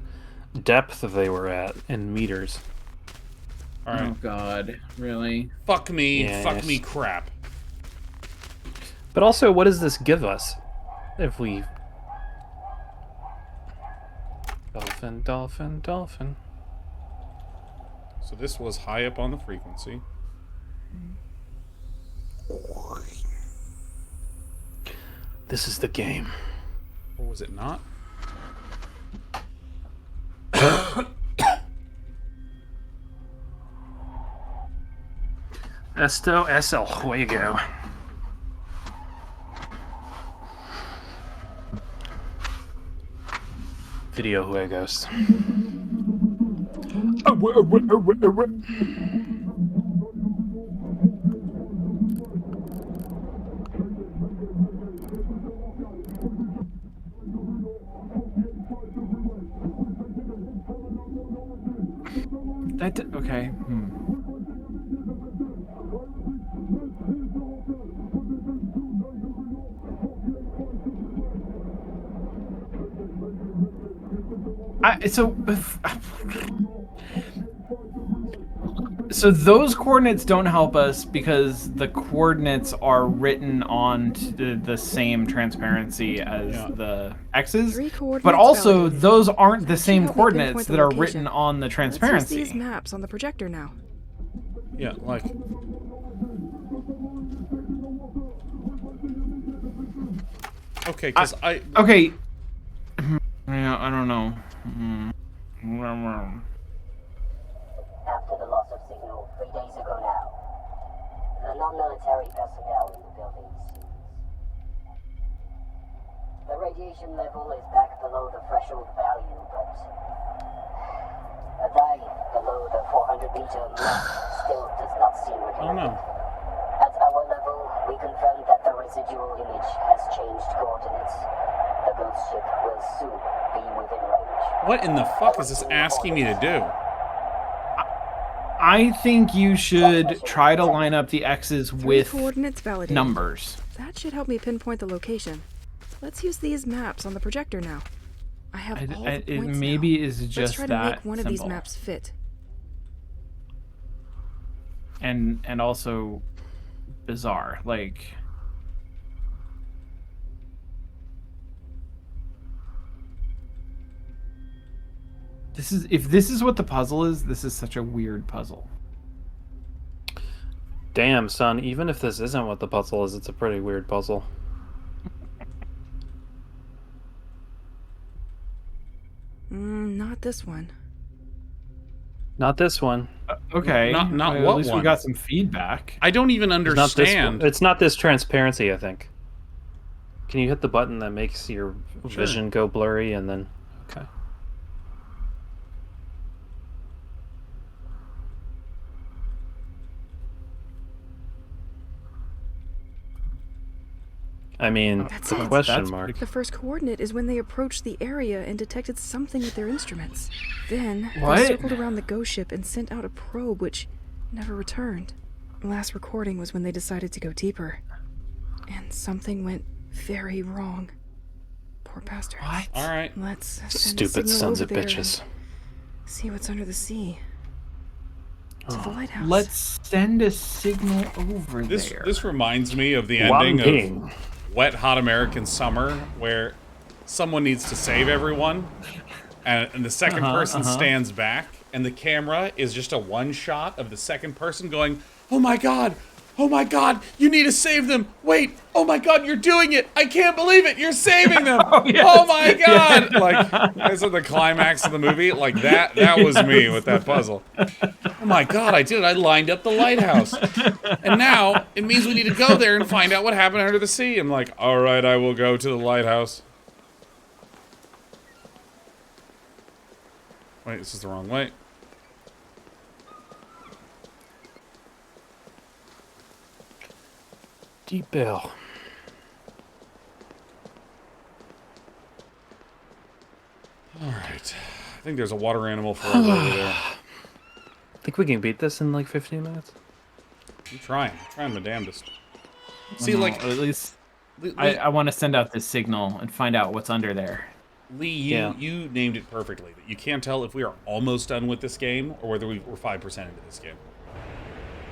depth they were at in meters. All right. Oh God, really? Fuck me. Yes. Fuck me crap. But also, what does this give us? If we... Dolphin, dolphin, dolphin. So this was high up on the frequency. This is the game. Or was it not? Esto es el juego. Video juegos. Okay. So those coordinates don't help us because the coordinates are written on the same transparency as the X's, but also validated. those aren't the That should same help me coordinates pinpoint the that are location. written on the Let's use transparency. these maps on the projector now. Yeah, like... Okay, because Okay. Yeah, I don't know. After the loss of signal 3 days ago now, the non-military personnel in the buildings seems... The radiation level is back below the threshold value, but a dive below the 400-meter mark still does not seem recommended. Oh no. At our level, we confirm that the residual image has changed coordinates. The ghost ship will soon be within range. What in the fuck is this asking me to do? I think you should try to line up the X's Three with coordinates validated. numbers. That should help me pinpoint the location. Let's use these maps on the projector now. I have all the It points maybe now. is Let's just try to that make one of these simple. maps fit. And also bizarre. Like, if this is what the puzzle is, this is such a weird puzzle. Damn, son, even if this isn't what the puzzle is, it's a pretty weird puzzle. Not this one. Not this one. Okay. Not at what least one? we got some feedback. I don't even It's not this one. understand. It's not this transparency, I think. Can you hit the button that makes your vision go blurry and then... Okay. I mean, That's the it. question That's mark. The first coordinate is when they approached the area and detected something with their instruments. Then What? they circled around the ghost ship and sent out a probe which never returned. Last recording was when they decided to go deeper. And something went very wrong. Poor bastards. What? All right. Let's send a Stupid signal sons over of there bitches. and see what's under the sea. To the lighthouse. Let's send a signal over This there. this reminds me of the ending Wang of Wet Hot American Summer, where someone needs to save everyone, and the second person stands back, and the camera is just a one shot of the second person going, "Oh my god, you need to save them! Wait, oh my god, you're doing it! I can't believe it! You're saving them! Oh my god!" Like that's at the climax of the movie. Like that was me with that puzzle. Oh my god, I did it! I lined up the lighthouse, and now it means we need to go there and find out what happened under the sea. I'm like, all right, I will go to the lighthouse. Wait, this is the wrong way. Deep Bill. All right, I think there's a water animal forever over there. Think we can beat this in like 15 minutes? I'm trying my damnedest. See, like, at least Leigh, I want to send out this signal and find out what's under there. Leigh, you named it perfectly. That you can't tell if we are almost done with this game or whether we're 5% into this game.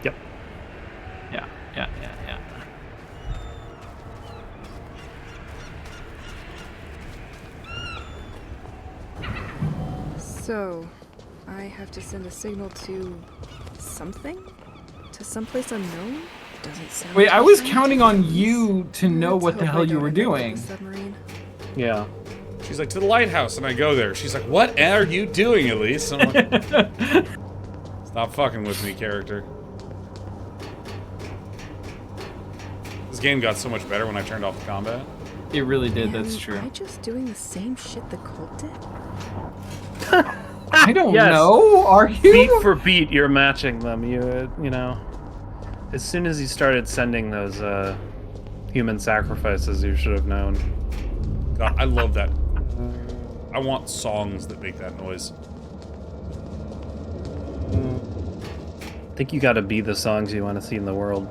Yep. Yeah. So, I have to send a signal to something? To someplace unknown? Doesn't sound Wait, I was right. counting on you to know Let's what the hope hell I you don't were end up like doing. a submarine. Yeah. She's like, to the lighthouse, and I go there. She's like, what are you doing, Elise? I'm like, stop fucking with me, character. This game got so much better when I turned off the combat. It really did, that's true. Am I just doing the same shit the cult did? I don't Yes. know. Are you? Beat for beat, you're matching them. You know, as soon as you started sending those human sacrifices, you should have known. God, I love that. I want songs that make that noise. I think you got to be the songs you want to see in the world.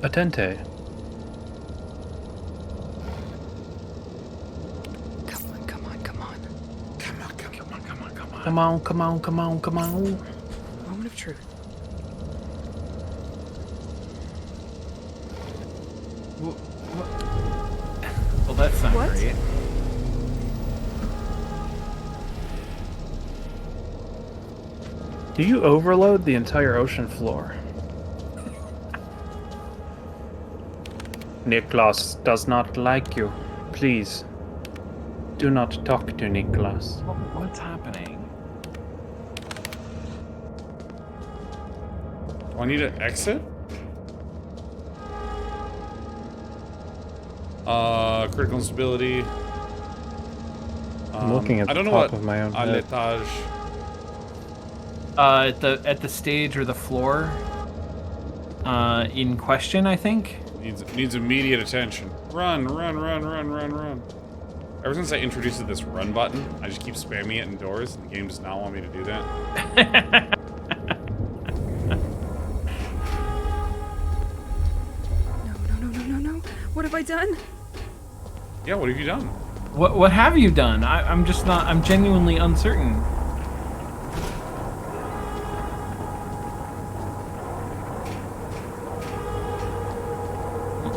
Attente. Come on. Come on. Moment of truth. Well, that's not What? great. Do you overload the entire ocean floor? Niklas does not like you. Please, do not talk to Niklas. What's happening? Do I need to exit? Critical instability. I'm looking at I the don't know top what of my own head. Aletage. At the stage or the floor in question, I think. Needs immediate attention. Run. Ever since I introduced this run button, I just keep spamming it indoors, and the game does not want me to do that. No. What have I done? Yeah, what have you done? What have you done? I'm just not. I'm genuinely uncertain.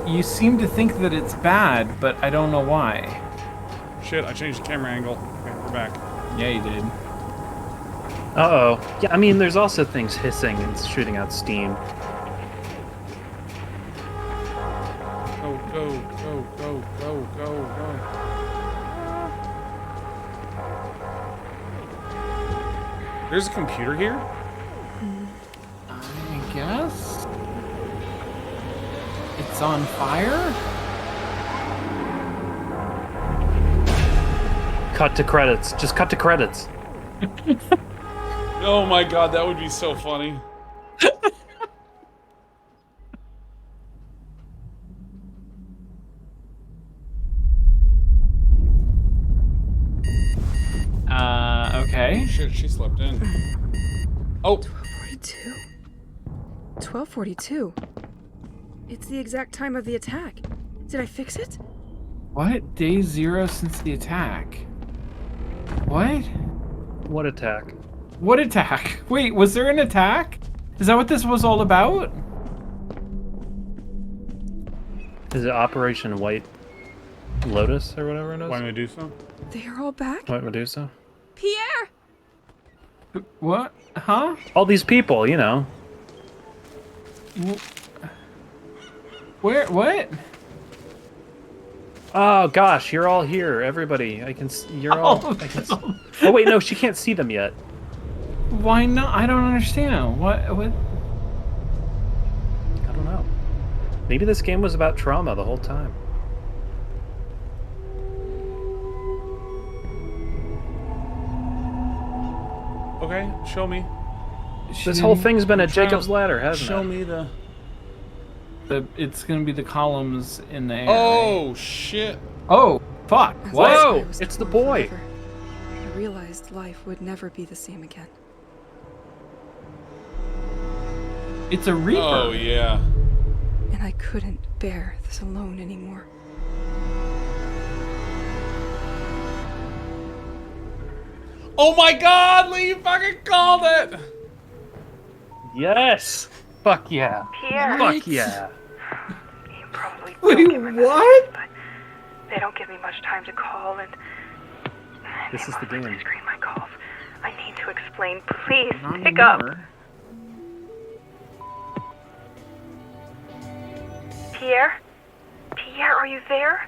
You seem to think that it's bad, but I don't know why. Shit, I changed the camera angle. Okay, we're back. Yeah, you did. Uh-oh. Yeah, I mean, there's also things hissing and shooting out steam. Go. There's a computer here? I guess it's on fire. Cut to credits. Just cut to credits. Oh my god, that would be so funny. Okay. Oh, shit, she slept in. Oh! 12:42. 12:42. It's the exact time of the attack. Did I fix it? What? Day 0 since the attack. What? What attack? What attack? Wait, was there an attack? Is that what this was all about? Is it Operation White Lotus or whatever it is? Why did I do so? They are all back? White Medusa? Pierre! What? Huh? All these people, you know. Where? What? Oh gosh, you're all here, everybody. You're all. I can see. Oh wait, no, she can't see them yet. Why not? I don't understand. What? I don't know. Maybe this game was about trauma the whole time. Okay, show me. This whole thing's been a Jacob's Ladder, hasn't Show it? me the... It's gonna be the columns in the air. Oh, shit. Oh, fuck. As What? the sky Whoa, was it's the torn boy. forever, I realized life would never be the same again. It's a Reaper. Oh, yeah. And I couldn't bear this alone anymore. Oh my god, Leigh, you fucking called it! Yes. Fuck yeah. Pierre. Fuck yeah. You probably Wait, don't get my what? messages, but they don't give me much time to call, and This is the they game. screen my calls. I need to explain. Please Not pick up. anymore. Pierre? Pierre, are you there?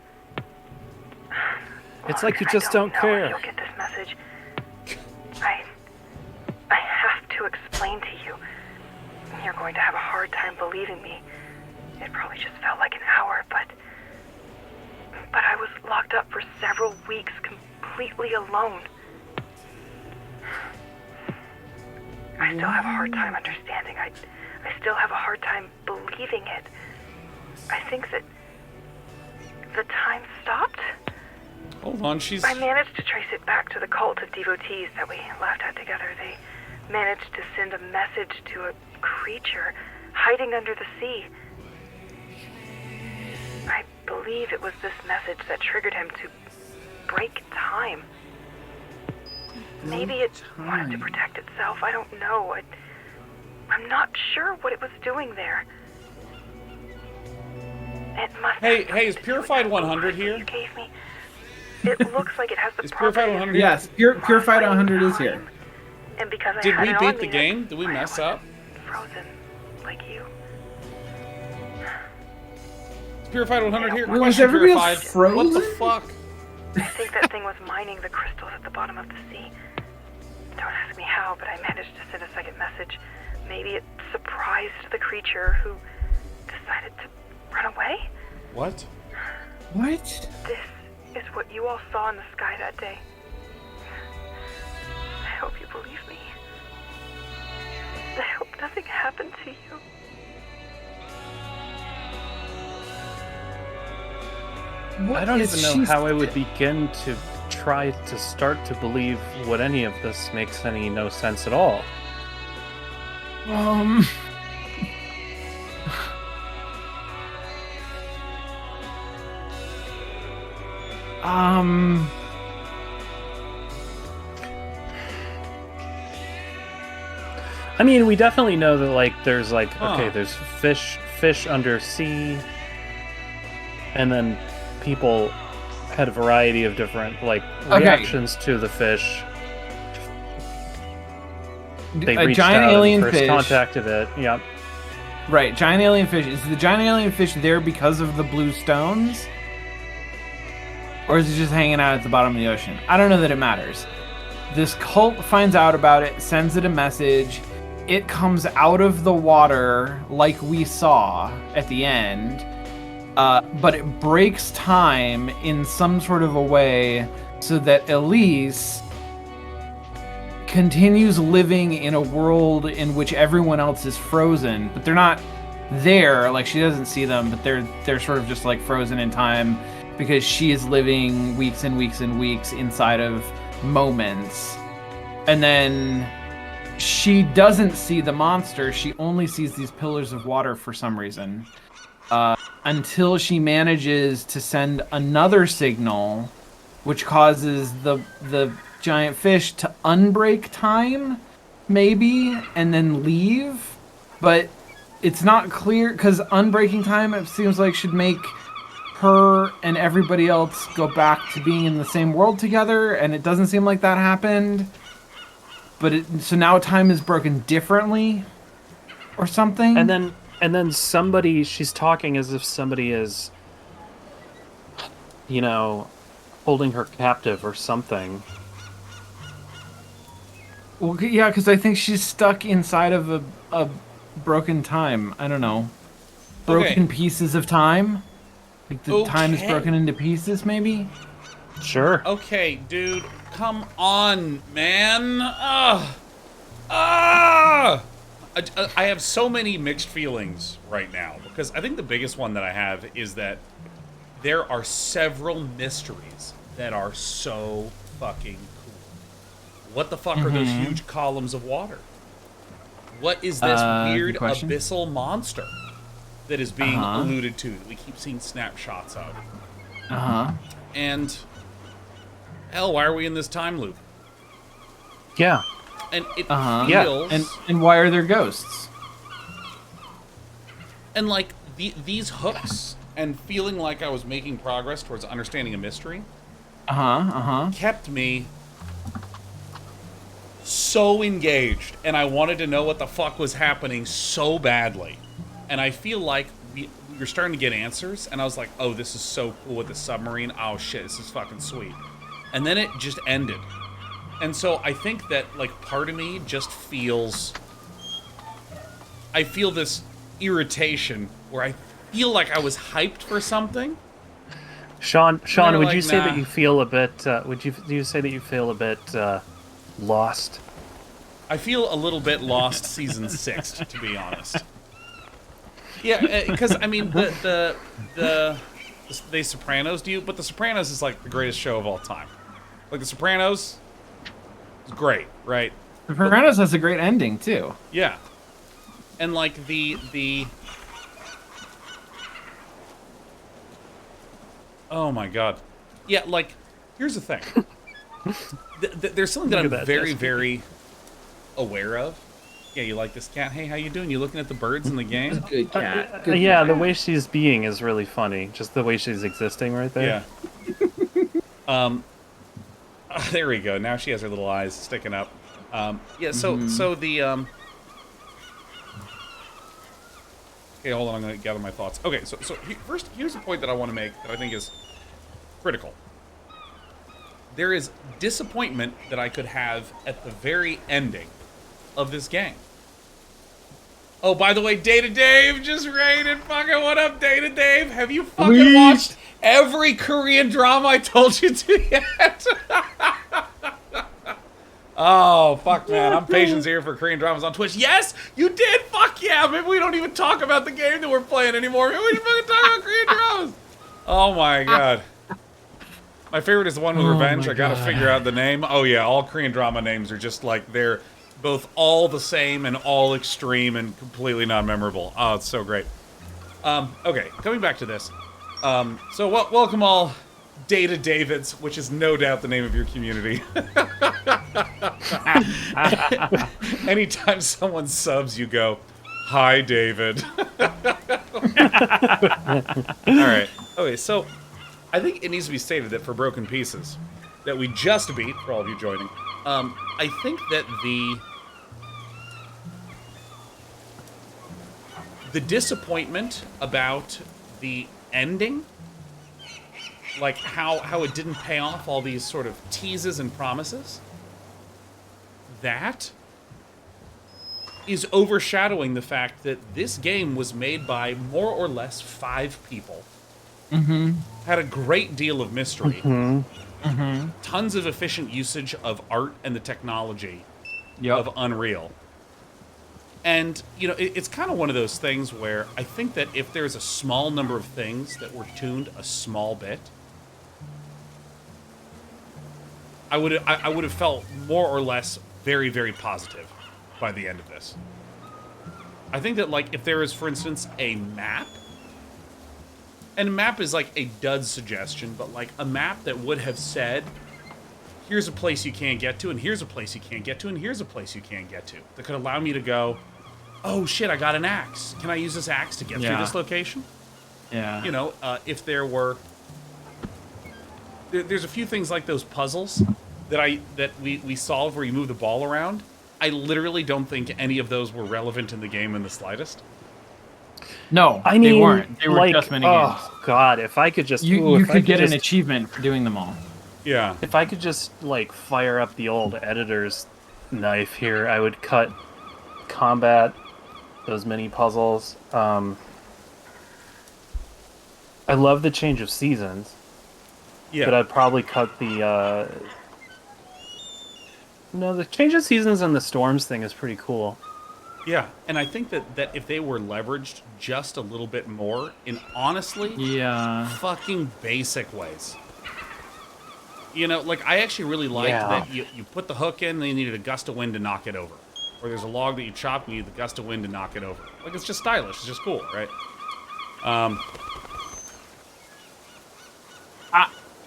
It's Look, like you just I don't know care. if you'll get this message. I have to explain to you. You're going to have a hard time believing me. It probably just felt like an hour, but I was locked up for several weeks completely alone. I still have a hard time understanding. I still have a hard time believing it. I think that the time stopped. Hold on, she's... I managed to trace it back to the cult of devotees that we laughed at together. They managed to send a message to a creature hiding under the sea. I believe it was this message that triggered him to break time. Maybe it wanted to protect itself. I don't know. I'm not sure what it was doing there. It must Hey, have hey, is something to do with Purified that 100 blueprint here? you gave me. It looks like it has the Is Purified properties 100 of here? Yes, Purified 100 is here. And because I Did had we it beat on the me, game? Did we I mess wasn't up? Frozen like you. Is Purified 100 here? Was Question, everybody else Purified. frozen? What the fuck? I think that thing was mining the crystals at the bottom of the sea. Don't ask me how, but I managed to send a second message. Maybe it surprised the creature who decided to run away? What? What? This is what you all saw in the sky that day. I hope you believe me. I hope nothing happened to you. What I don't is even know she how I would begin to try to start to believe what any of this makes any no sense at all. I mean, we definitely know that, like, there's, like, okay, there's fish under sea, and then people had a variety of different, like, reactions to the fish. They A reached giant out alien and first fish. contacted it. Yep. Right, giant alien fish. Is the giant alien fish there because of the blue stones? Or is it just hanging out at the bottom of the ocean? I don't know that it matters. This cult finds out about it, sends it a message. It comes out of the water like we saw at the end. But it breaks time in some sort of a way so that Elise continues living in a world in which everyone else is frozen, but they're not there. Like, she doesn't see them, but they're sort of just like frozen in time because she is living weeks and weeks and weeks inside of moments. And then she doesn't see the monster. She only sees these pillars of water for some reason. Until she manages to send another signal, which causes the giant fish to unbreak time, maybe, and then leave. But it's not clear, because unbreaking time, it seems like, should make her and everybody else go back to being in the same world together, and it doesn't seem like that happened. But so now time is broken differently, or something. And then somebody, she's talking as if somebody is, you know, holding her captive or something. Well, yeah, because I think she's stuck inside of a broken time. I don't know. Broken pieces of time? Like the time is broken into pieces, maybe? Sure. Okay, dude, come on, man. I have so many mixed feelings right now because I think the biggest one that I have is that there are several mysteries that are so fucking cool. What the fuck are those huge columns of water? What is this weird abyssal monster that is being alluded to, that we keep seeing snapshots of? And hell, why are we in this time loop? Yeah. And it feels... And why are there ghosts? And, like, these hooks and feeling like I was making progress towards understanding a mystery kept me so engaged, and I wanted to know what the fuck was happening so badly. And I feel like we were starting to get answers, and I was like, oh, this is so cool with the submarine. Oh, shit, this is fucking sweet. And then it just ended. And so I think that, like, part of me just feels... I feel this irritation where I feel like I was hyped for something. Sean, would you say nah. that you feel a bit... do you say that you feel a bit lost? I feel a little bit lost season 6, to be honest. Yeah, because, I mean, the Sopranos but The Sopranos is, like, the greatest show of all time. Like, The Sopranos is great, right? The Sopranos has a great ending, too. Yeah. And, like, the... Oh, my God. Yeah, like, here's the thing. There's something that I'm very, very aware of. Yeah, you like this cat? Hey, how you doing? You looking at the birds in the game? Good cat. Yeah, the way she's being is really funny. Just the way she's existing right there. Yeah. There we go. Now she has her little eyes sticking up. Yeah, so the... Okay, hold on. I'm going to gather my thoughts. Okay, so first, here's a point that I want to make that I think is critical. There is disappointment that I could have at the very ending of this game. Oh, by the way, Data Dave just raided. Fucking what up, Data Dave? Have you fucking watched every Korean drama I told you to yet? Oh, fuck, man. I'm Patience here for Korean dramas on Twitch. Yes, you did. Fuck yeah. Maybe we don't even talk about the game that we're playing anymore. Maybe we should fucking talk about Korean dramas. Oh, my God. My favorite is the one with Revenge. I gotta figure out the name. Oh, yeah. All Korean drama names are just like, they're both all the same and all extreme and completely non-memorable. Oh, it's so great. Okay, coming back to this. So welcome all Data Davids, which is no doubt the name of your community. Anytime someone subs, you go, "Hi, David." Alright. Okay, so I think it needs to be stated that for Broken Pieces, that we just beat, for all of you joining, I think that the disappointment about the ending, like how it didn't pay off all these sort of teases and promises, that is overshadowing the fact that this game was made by more or less 5 people. Had a great deal of mystery. Tons of efficient usage of art and the technology of Unreal. And, you know, it's kind of one of those things where I think that if there's a small number of things that were tuned a small bit, I would have felt more or less very, very positive by the end of this. I think that, like, if there is, for instance, a map, and a map is like a dud suggestion, but like a map that would have said, here's a place you can't get to, and here's a place you can't get to, and here's a place you can't get to, that could allow me to go, oh shit, I got an axe. Can I use this axe to get through this location? Yeah. You know, if there were... There's a few things like those puzzles that we solve where you move the ball around. I literally don't think any of those were relevant in the game in the slightest. No, I mean, they weren't. They were like, just mini games. Oh god, if I could just you could get an achievement for doing them all. Yeah. If I could just like fire up the old editor's knife here, I would cut combat, those mini puzzles. I love the change of seasons. Yeah. But I'd probably cut the no, the change of seasons and the storms thing is pretty cool. Yeah, and I think that if they were leveraged just a little bit more in honestly, fucking basic ways. You know, like I actually really liked that you put the hook in and you needed a gust of wind to knock it over. Or there's a log that you chop and you need the gust of wind to knock it over. Like it's just stylish, it's just cool, right?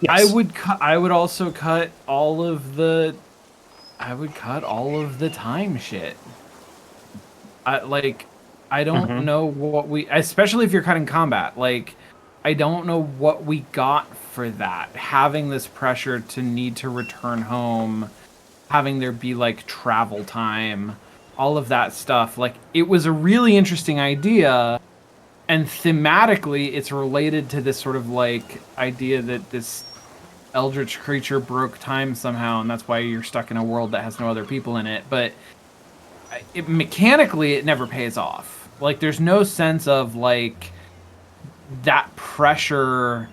Yes. I would also cut all of the time shit. I don't know what especially if you're cutting combat. Like, I don't know what we got for that. Having this pressure to need to return home, having there be like travel time, all of that stuff. Like, it was a really interesting idea, and thematically, it's related to this sort of like idea that this eldritch creature broke time somehow, and that's why you're stuck in a world that has no other people in it. But mechanically, it never pays off. Like, there's no sense of like that pressure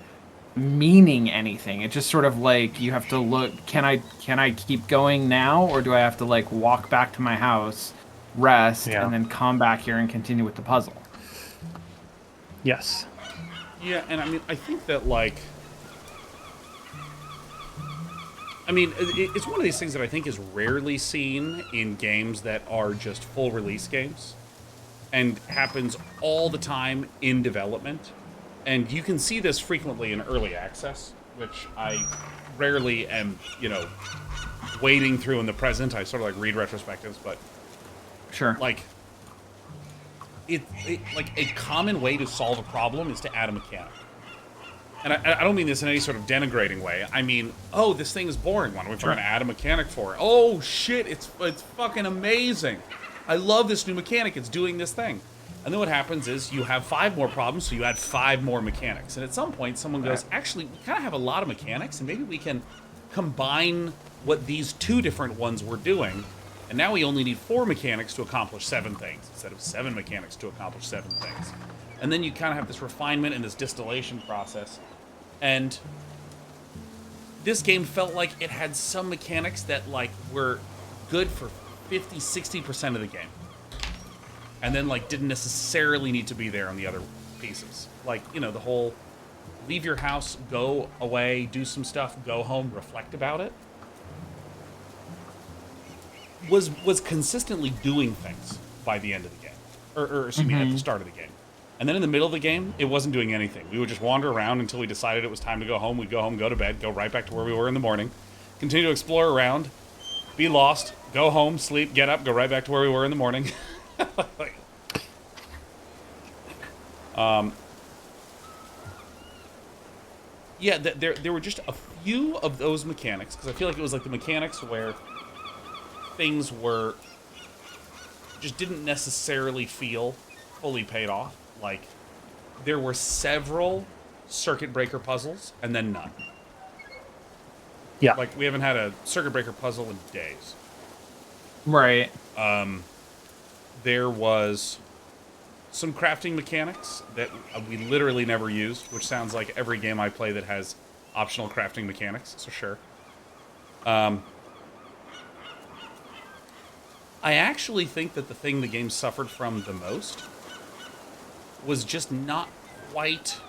meaning anything. It's just sort of like you have to look. Can I keep going now, or do I have to like walk back to my house, rest, and then come back here and continue with the puzzle? Yes. Yeah, and I mean, I think that like. I mean, it's one of these things that I think is rarely seen in games that are just full release games and happens all the time in development. And you can see this frequently in early access, which I rarely am, you know, wading through in the present. I sort of like read retrospectives, but sure. Like, it like a common way to solve a problem is to add a mechanic. And I don't mean this in any sort of denigrating way. I mean, oh, this thing is boring. Why don't we try to add a mechanic for it? Oh, shit, it's fucking amazing. I love this new mechanic. It's doing this thing. And then what happens is you have 5 more problems, so you add 5 more mechanics. And at some point, someone goes, actually, we kind of have a lot of mechanics, and maybe we can combine what these 2 different ones were doing. And now we only need 4 mechanics to accomplish 7 things, instead of 7 mechanics to accomplish 7 things. And then you kind of have this refinement and this distillation process. And this game felt like it had some mechanics that like were good for 50-60% of the game, and then like didn't necessarily need to be there on the other pieces. Like, you know, the whole leave your house, go away, do some stuff, go home, reflect about it, was consistently doing things by the end of the game, or excuse me, at the start of the game. And then in the middle of the game, it wasn't doing anything. We would just wander around until we decided it was time to go home. We'd go home, go to bed, go right back to where we were in the morning, continue to explore around, be lost, go home, sleep, get up, go right back to where we were in the morning. Yeah, there were just a few of those mechanics, because I feel like it was like the mechanics where things were just didn't necessarily feel fully paid off. Like, there were several circuit breaker puzzles, and then none. Yeah. Like, we haven't had a circuit breaker puzzle in days. Right. There was some crafting mechanics that we literally never used, which sounds like every game I play that has optional crafting mechanics, so sure. I actually think that the thing the game suffered from the most was just not quite...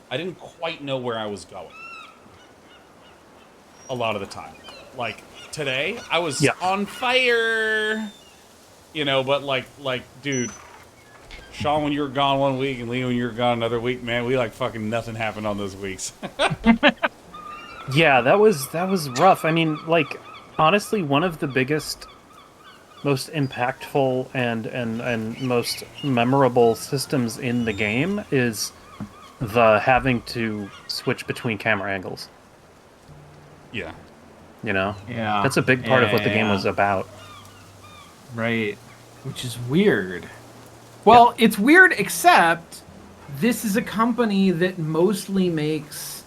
I didn't quite know where I was going. A lot of the time. Like, today, I was on fire! You know, but like, dude, Sean, when you were gone 1 week, and Leigh, when you were gone another week, man, we like fucking nothing happened on those weeks. Yeah, that was rough. I mean, like, honestly, one of the biggest, most impactful and most memorable systems in the game is the having to switch between camera angles. Yeah. You know? Yeah. That's a big part of what the game was about. Right. Which is weird. Well, it's weird, except this is a company that mostly makes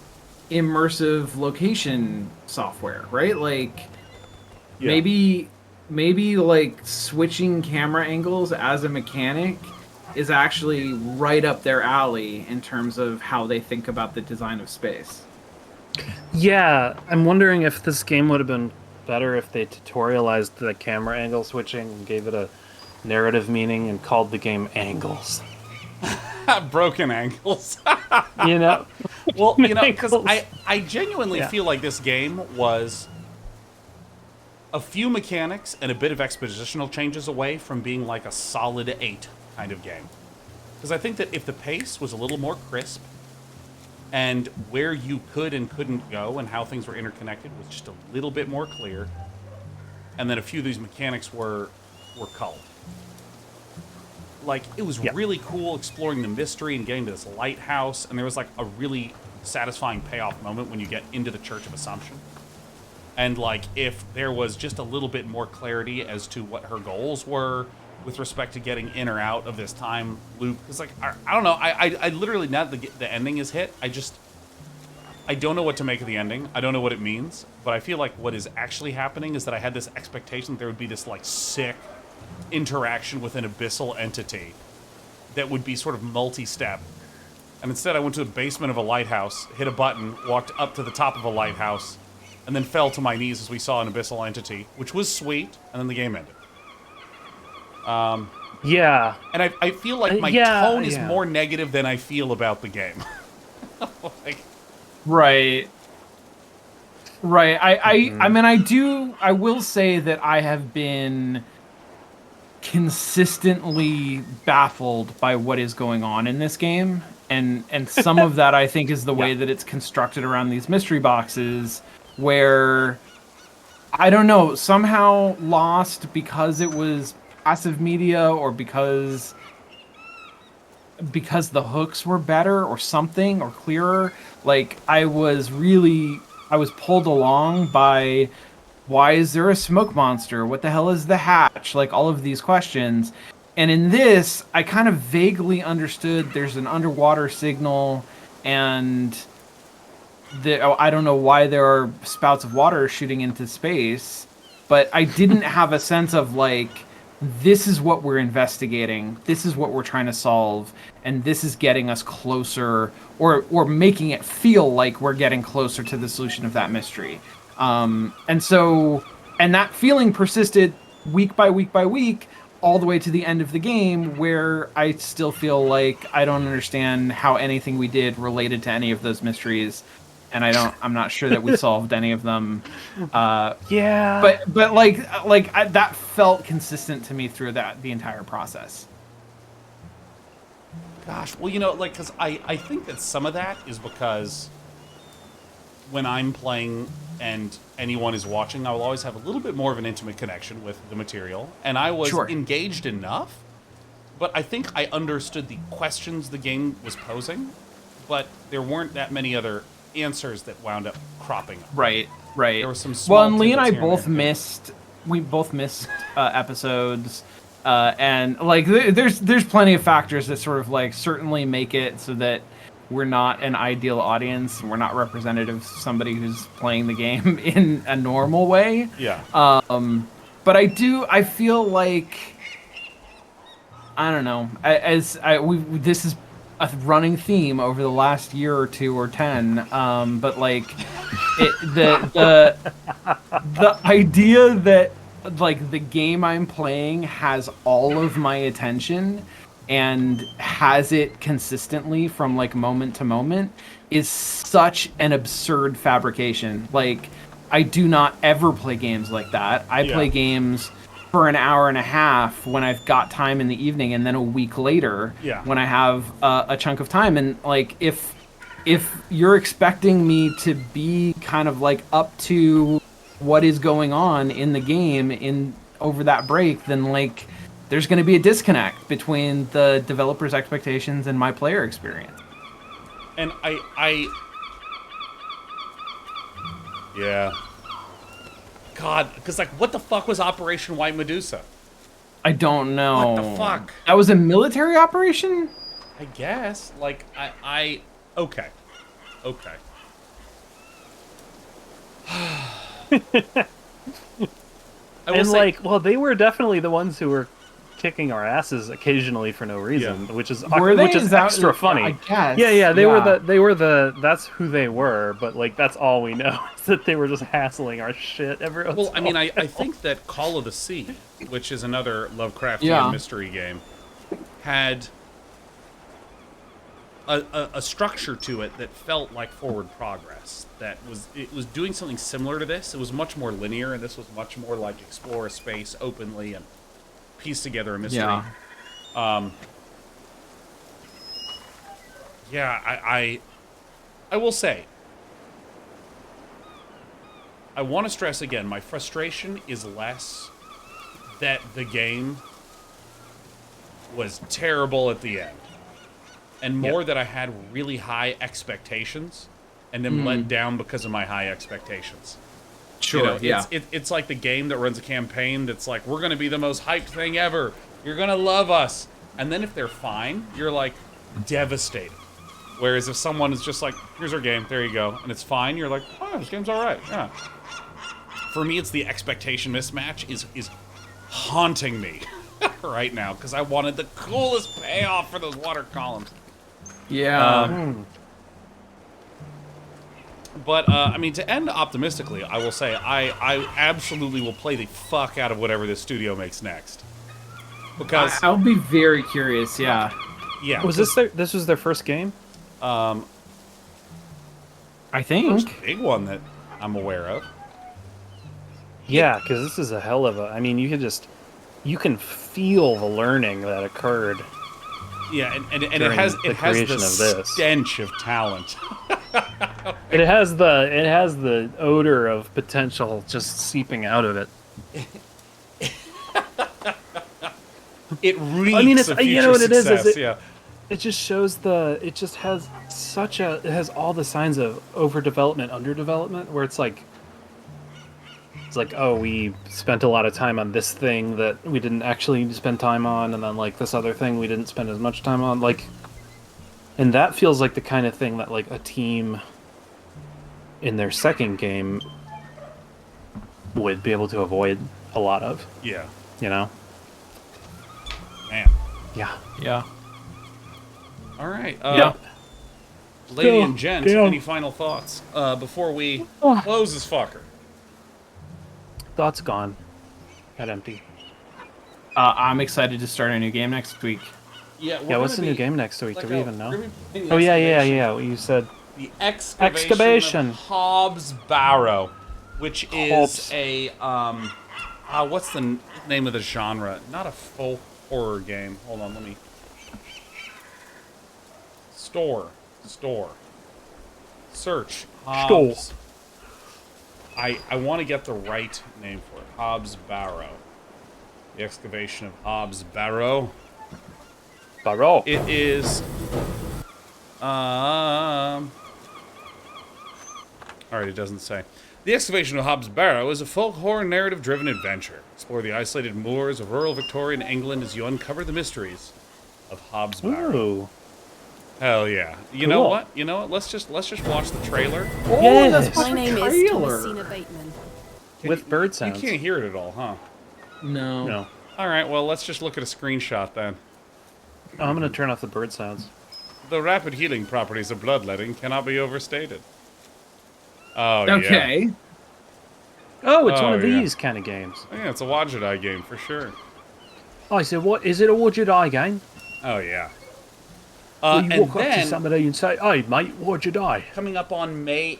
immersive location software, right? Like, maybe like switching camera angles as a mechanic is actually right up their alley in terms of how they think about the design of space. Yeah, I'm wondering if this game would have been better if they tutorialized the camera angle switching and gave it a narrative meaning and called the game Angles. Broken angles. You know? Well, you know, because I genuinely feel like this game was a few mechanics and a bit of expositional changes away from being like a solid 8 kind of game. Because I think that if the pace was a little more crisp and where you could and couldn't go and how things were interconnected was just a little bit more clear, and then a few of these mechanics were culled. Like, it was really cool exploring the mystery and getting to this lighthouse, and there was like a really satisfying payoff moment when you get into the Church of Assumption. And like, if there was just a little bit more clarity as to what her goals were with respect to getting in or out of this time loop, because like, I don't know, I literally, now that the ending is hit, I don't know what to make of the ending. I don't know what it means, but I feel like what is actually happening is that I had this expectation that there would be this like sick interaction with an abyssal entity that would be sort of multi-step. And instead I went to the basement of a lighthouse, hit a button, walked up to the top of a lighthouse, and then fell to my knees as we saw an abyssal entity, which was sweet, and then the game ended. Yeah. And I feel like my tone is more negative than I feel about the game. Like, right. I mean, I will say that I have been consistently baffled by what is going on in this game. And some of that, I think, is the way that it's constructed around these mystery boxes, where, I don't know, somehow lost because it was passive media, or because the hooks were better or something, or clearer. Like, I was pulled along by, why is there a smoke monster? What the hell is the hatch? Like, all of these questions. And in this, I kind of vaguely understood there's an underwater signal, and I don't know why there are spouts of water shooting into space, but I didn't have a sense of, like, this is what we're investigating, this is what we're trying to solve, and this is getting us closer, or making it feel like we're getting closer to the solution of that mystery. And that feeling persisted week by week by week, all the way to the end of the game, where I still feel like I don't understand how anything we did related to any of those mysteries, and I'm not sure that we solved any of them. But that felt consistent to me through the entire process. gosh, well, you know, like, because I think that some of that is because when I'm playing and anyone is watching, I will always have a little bit more of an intimate connection with the material, and I was engaged enough, but I think I understood the questions the game was posing, but there weren't that many other answers that wound up cropping up. Right. There were some small Well, and Leigh and I tidbits here both missed episodes, and like there's plenty of factors that sort of like certainly make it so that we're not an ideal audience, and we're not representative of somebody who's playing the game in a normal way. Yeah. But I feel like, I don't know, this is a running theme over the last year or two or 10, but like the idea that like the game I'm playing has all of my attention and has it consistently from like moment to moment is such an absurd fabrication. Like, I do not ever play games like that. I play games for an hour and a half when I've got time in the evening, and then a week later when I have a chunk of time. And like, if you're expecting me to be kind of like up to what is going on in the game over that break, then like there's going to be a disconnect between the developer's expectations and my player experience. And God, because like, what the fuck was Operation White Medusa? I don't know. What the fuck? That was a military operation? I guess. Like, okay. Well, they were definitely the ones who were kicking our asses occasionally for no reason, which is Were they? which is Is that- extra funny. I guess. Yeah, they Yeah. were the that's who they were, but like that's all we know is that they were just hassling our shit every once Well, in I a mean, while. I think that Call of the Sea, which is another Lovecraftian Yeah. mystery game, had a structure to it that felt like forward progress. It was doing something similar to this. It was much more linear, and this was much more like explore a space openly and piece together a mystery. Yeah. Yeah, I will say, I want to stress again, my frustration is less that the game was terrible at the end, and more that I had really high expectations and then let down because of my high expectations. Sure, You know, yeah. It's like the game that runs a campaign that's like, we're going to be the most hyped thing ever. You're going to love us. And then if they're fine, you're like devastated. Whereas if someone is just like, here's our game, there you go, and it's fine, you're like, oh, this game's all right, yeah. For me, it's the expectation mismatch is haunting me right now, because I wanted the coolest payoff for those water columns. Yeah. But, I mean, to end optimistically, I will say I absolutely will play the fuck out of whatever this studio makes next. Because, I'll be very curious, yeah. yeah. Was this was their first game? I think. First big one that I'm aware of. Yeah, because this is a hell of a. I mean, you can feel the learning that occurred. Yeah, and it During has the it has creation the of this. stench of talent. It has the odor of potential just seeping out of it. It reeks I mean, it's of future you know what it is. success, yeah. It just shows it just has it has all the signs of overdevelopment, underdevelopment, where it's like, oh, we spent a lot of time on this thing that we didn't actually spend time on, and then like this other thing we didn't spend as much time on, like, and that feels like the kind of thing that like a team in their second game would be able to avoid a lot of, Yeah. you know? Man. Yeah. Yeah. All right. Yeah. Lady and gent, Yeah. any final thoughts before we close this fucker? Thoughts gone. Got empty. I'm excited to start a new game next week. Yeah. Yeah, what's the new game next week? Do we even know? Oh, yeah. yeah. You said The excavation. Excavation. Of Hobbs Barrow, which is Hobbs. a what's the name of the genre? Not a folk horror game. Hold on, let me. Store. Search. Hobbs. I want to get the right name for it. Hobbs Barrow. The excavation of Hobbs Barrow. Barrow. It is. Alright, it doesn't say. The excavation of Hobbs Barrow is a folk horror narrative-driven adventure. Explore the isolated moors of rural Victorian England as you uncover the mysteries of Hobbs Barrow. Ooh. Hell yeah! You know Cool. what? Let's just watch the trailer. Oh, Yes. that's My the name is trailer. Thomasina Bateman. With bird sounds. You can't hear it at all, huh? No. No. All right. Well, let's just look at a screenshot then. I'm gonna turn off the bird sounds. The rapid healing properties of bloodletting cannot be overstated. Oh Okay. Oh, it's one Oh, of yeah. these kind of games. yeah, it's a Wajidai game for sure. I said, what is it? A Would You Die game? Oh yeah. Where you And walk up to then somebody and say, "Hey, mate, would you die?" coming up on May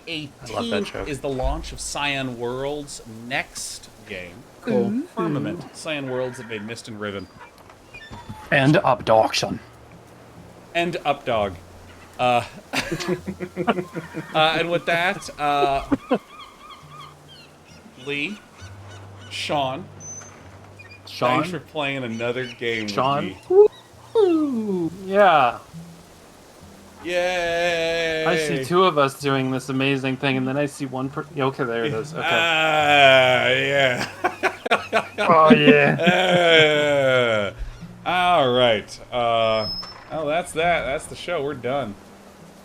love that 18th joke. is the launch of Cyan World's next game, Cool. Firmament. Cyan Worlds that made Mist and Riven. And abduction. And Updog. And with that, Leigh, Sean, thanks for playing another game Sean? with me. Ooh, yeah. Yay! I see two of us doing this amazing thing, and then I see one okay, there it is. Okay. Yeah. Oh, yeah. All right. Oh, that's that. That's the show. We're done.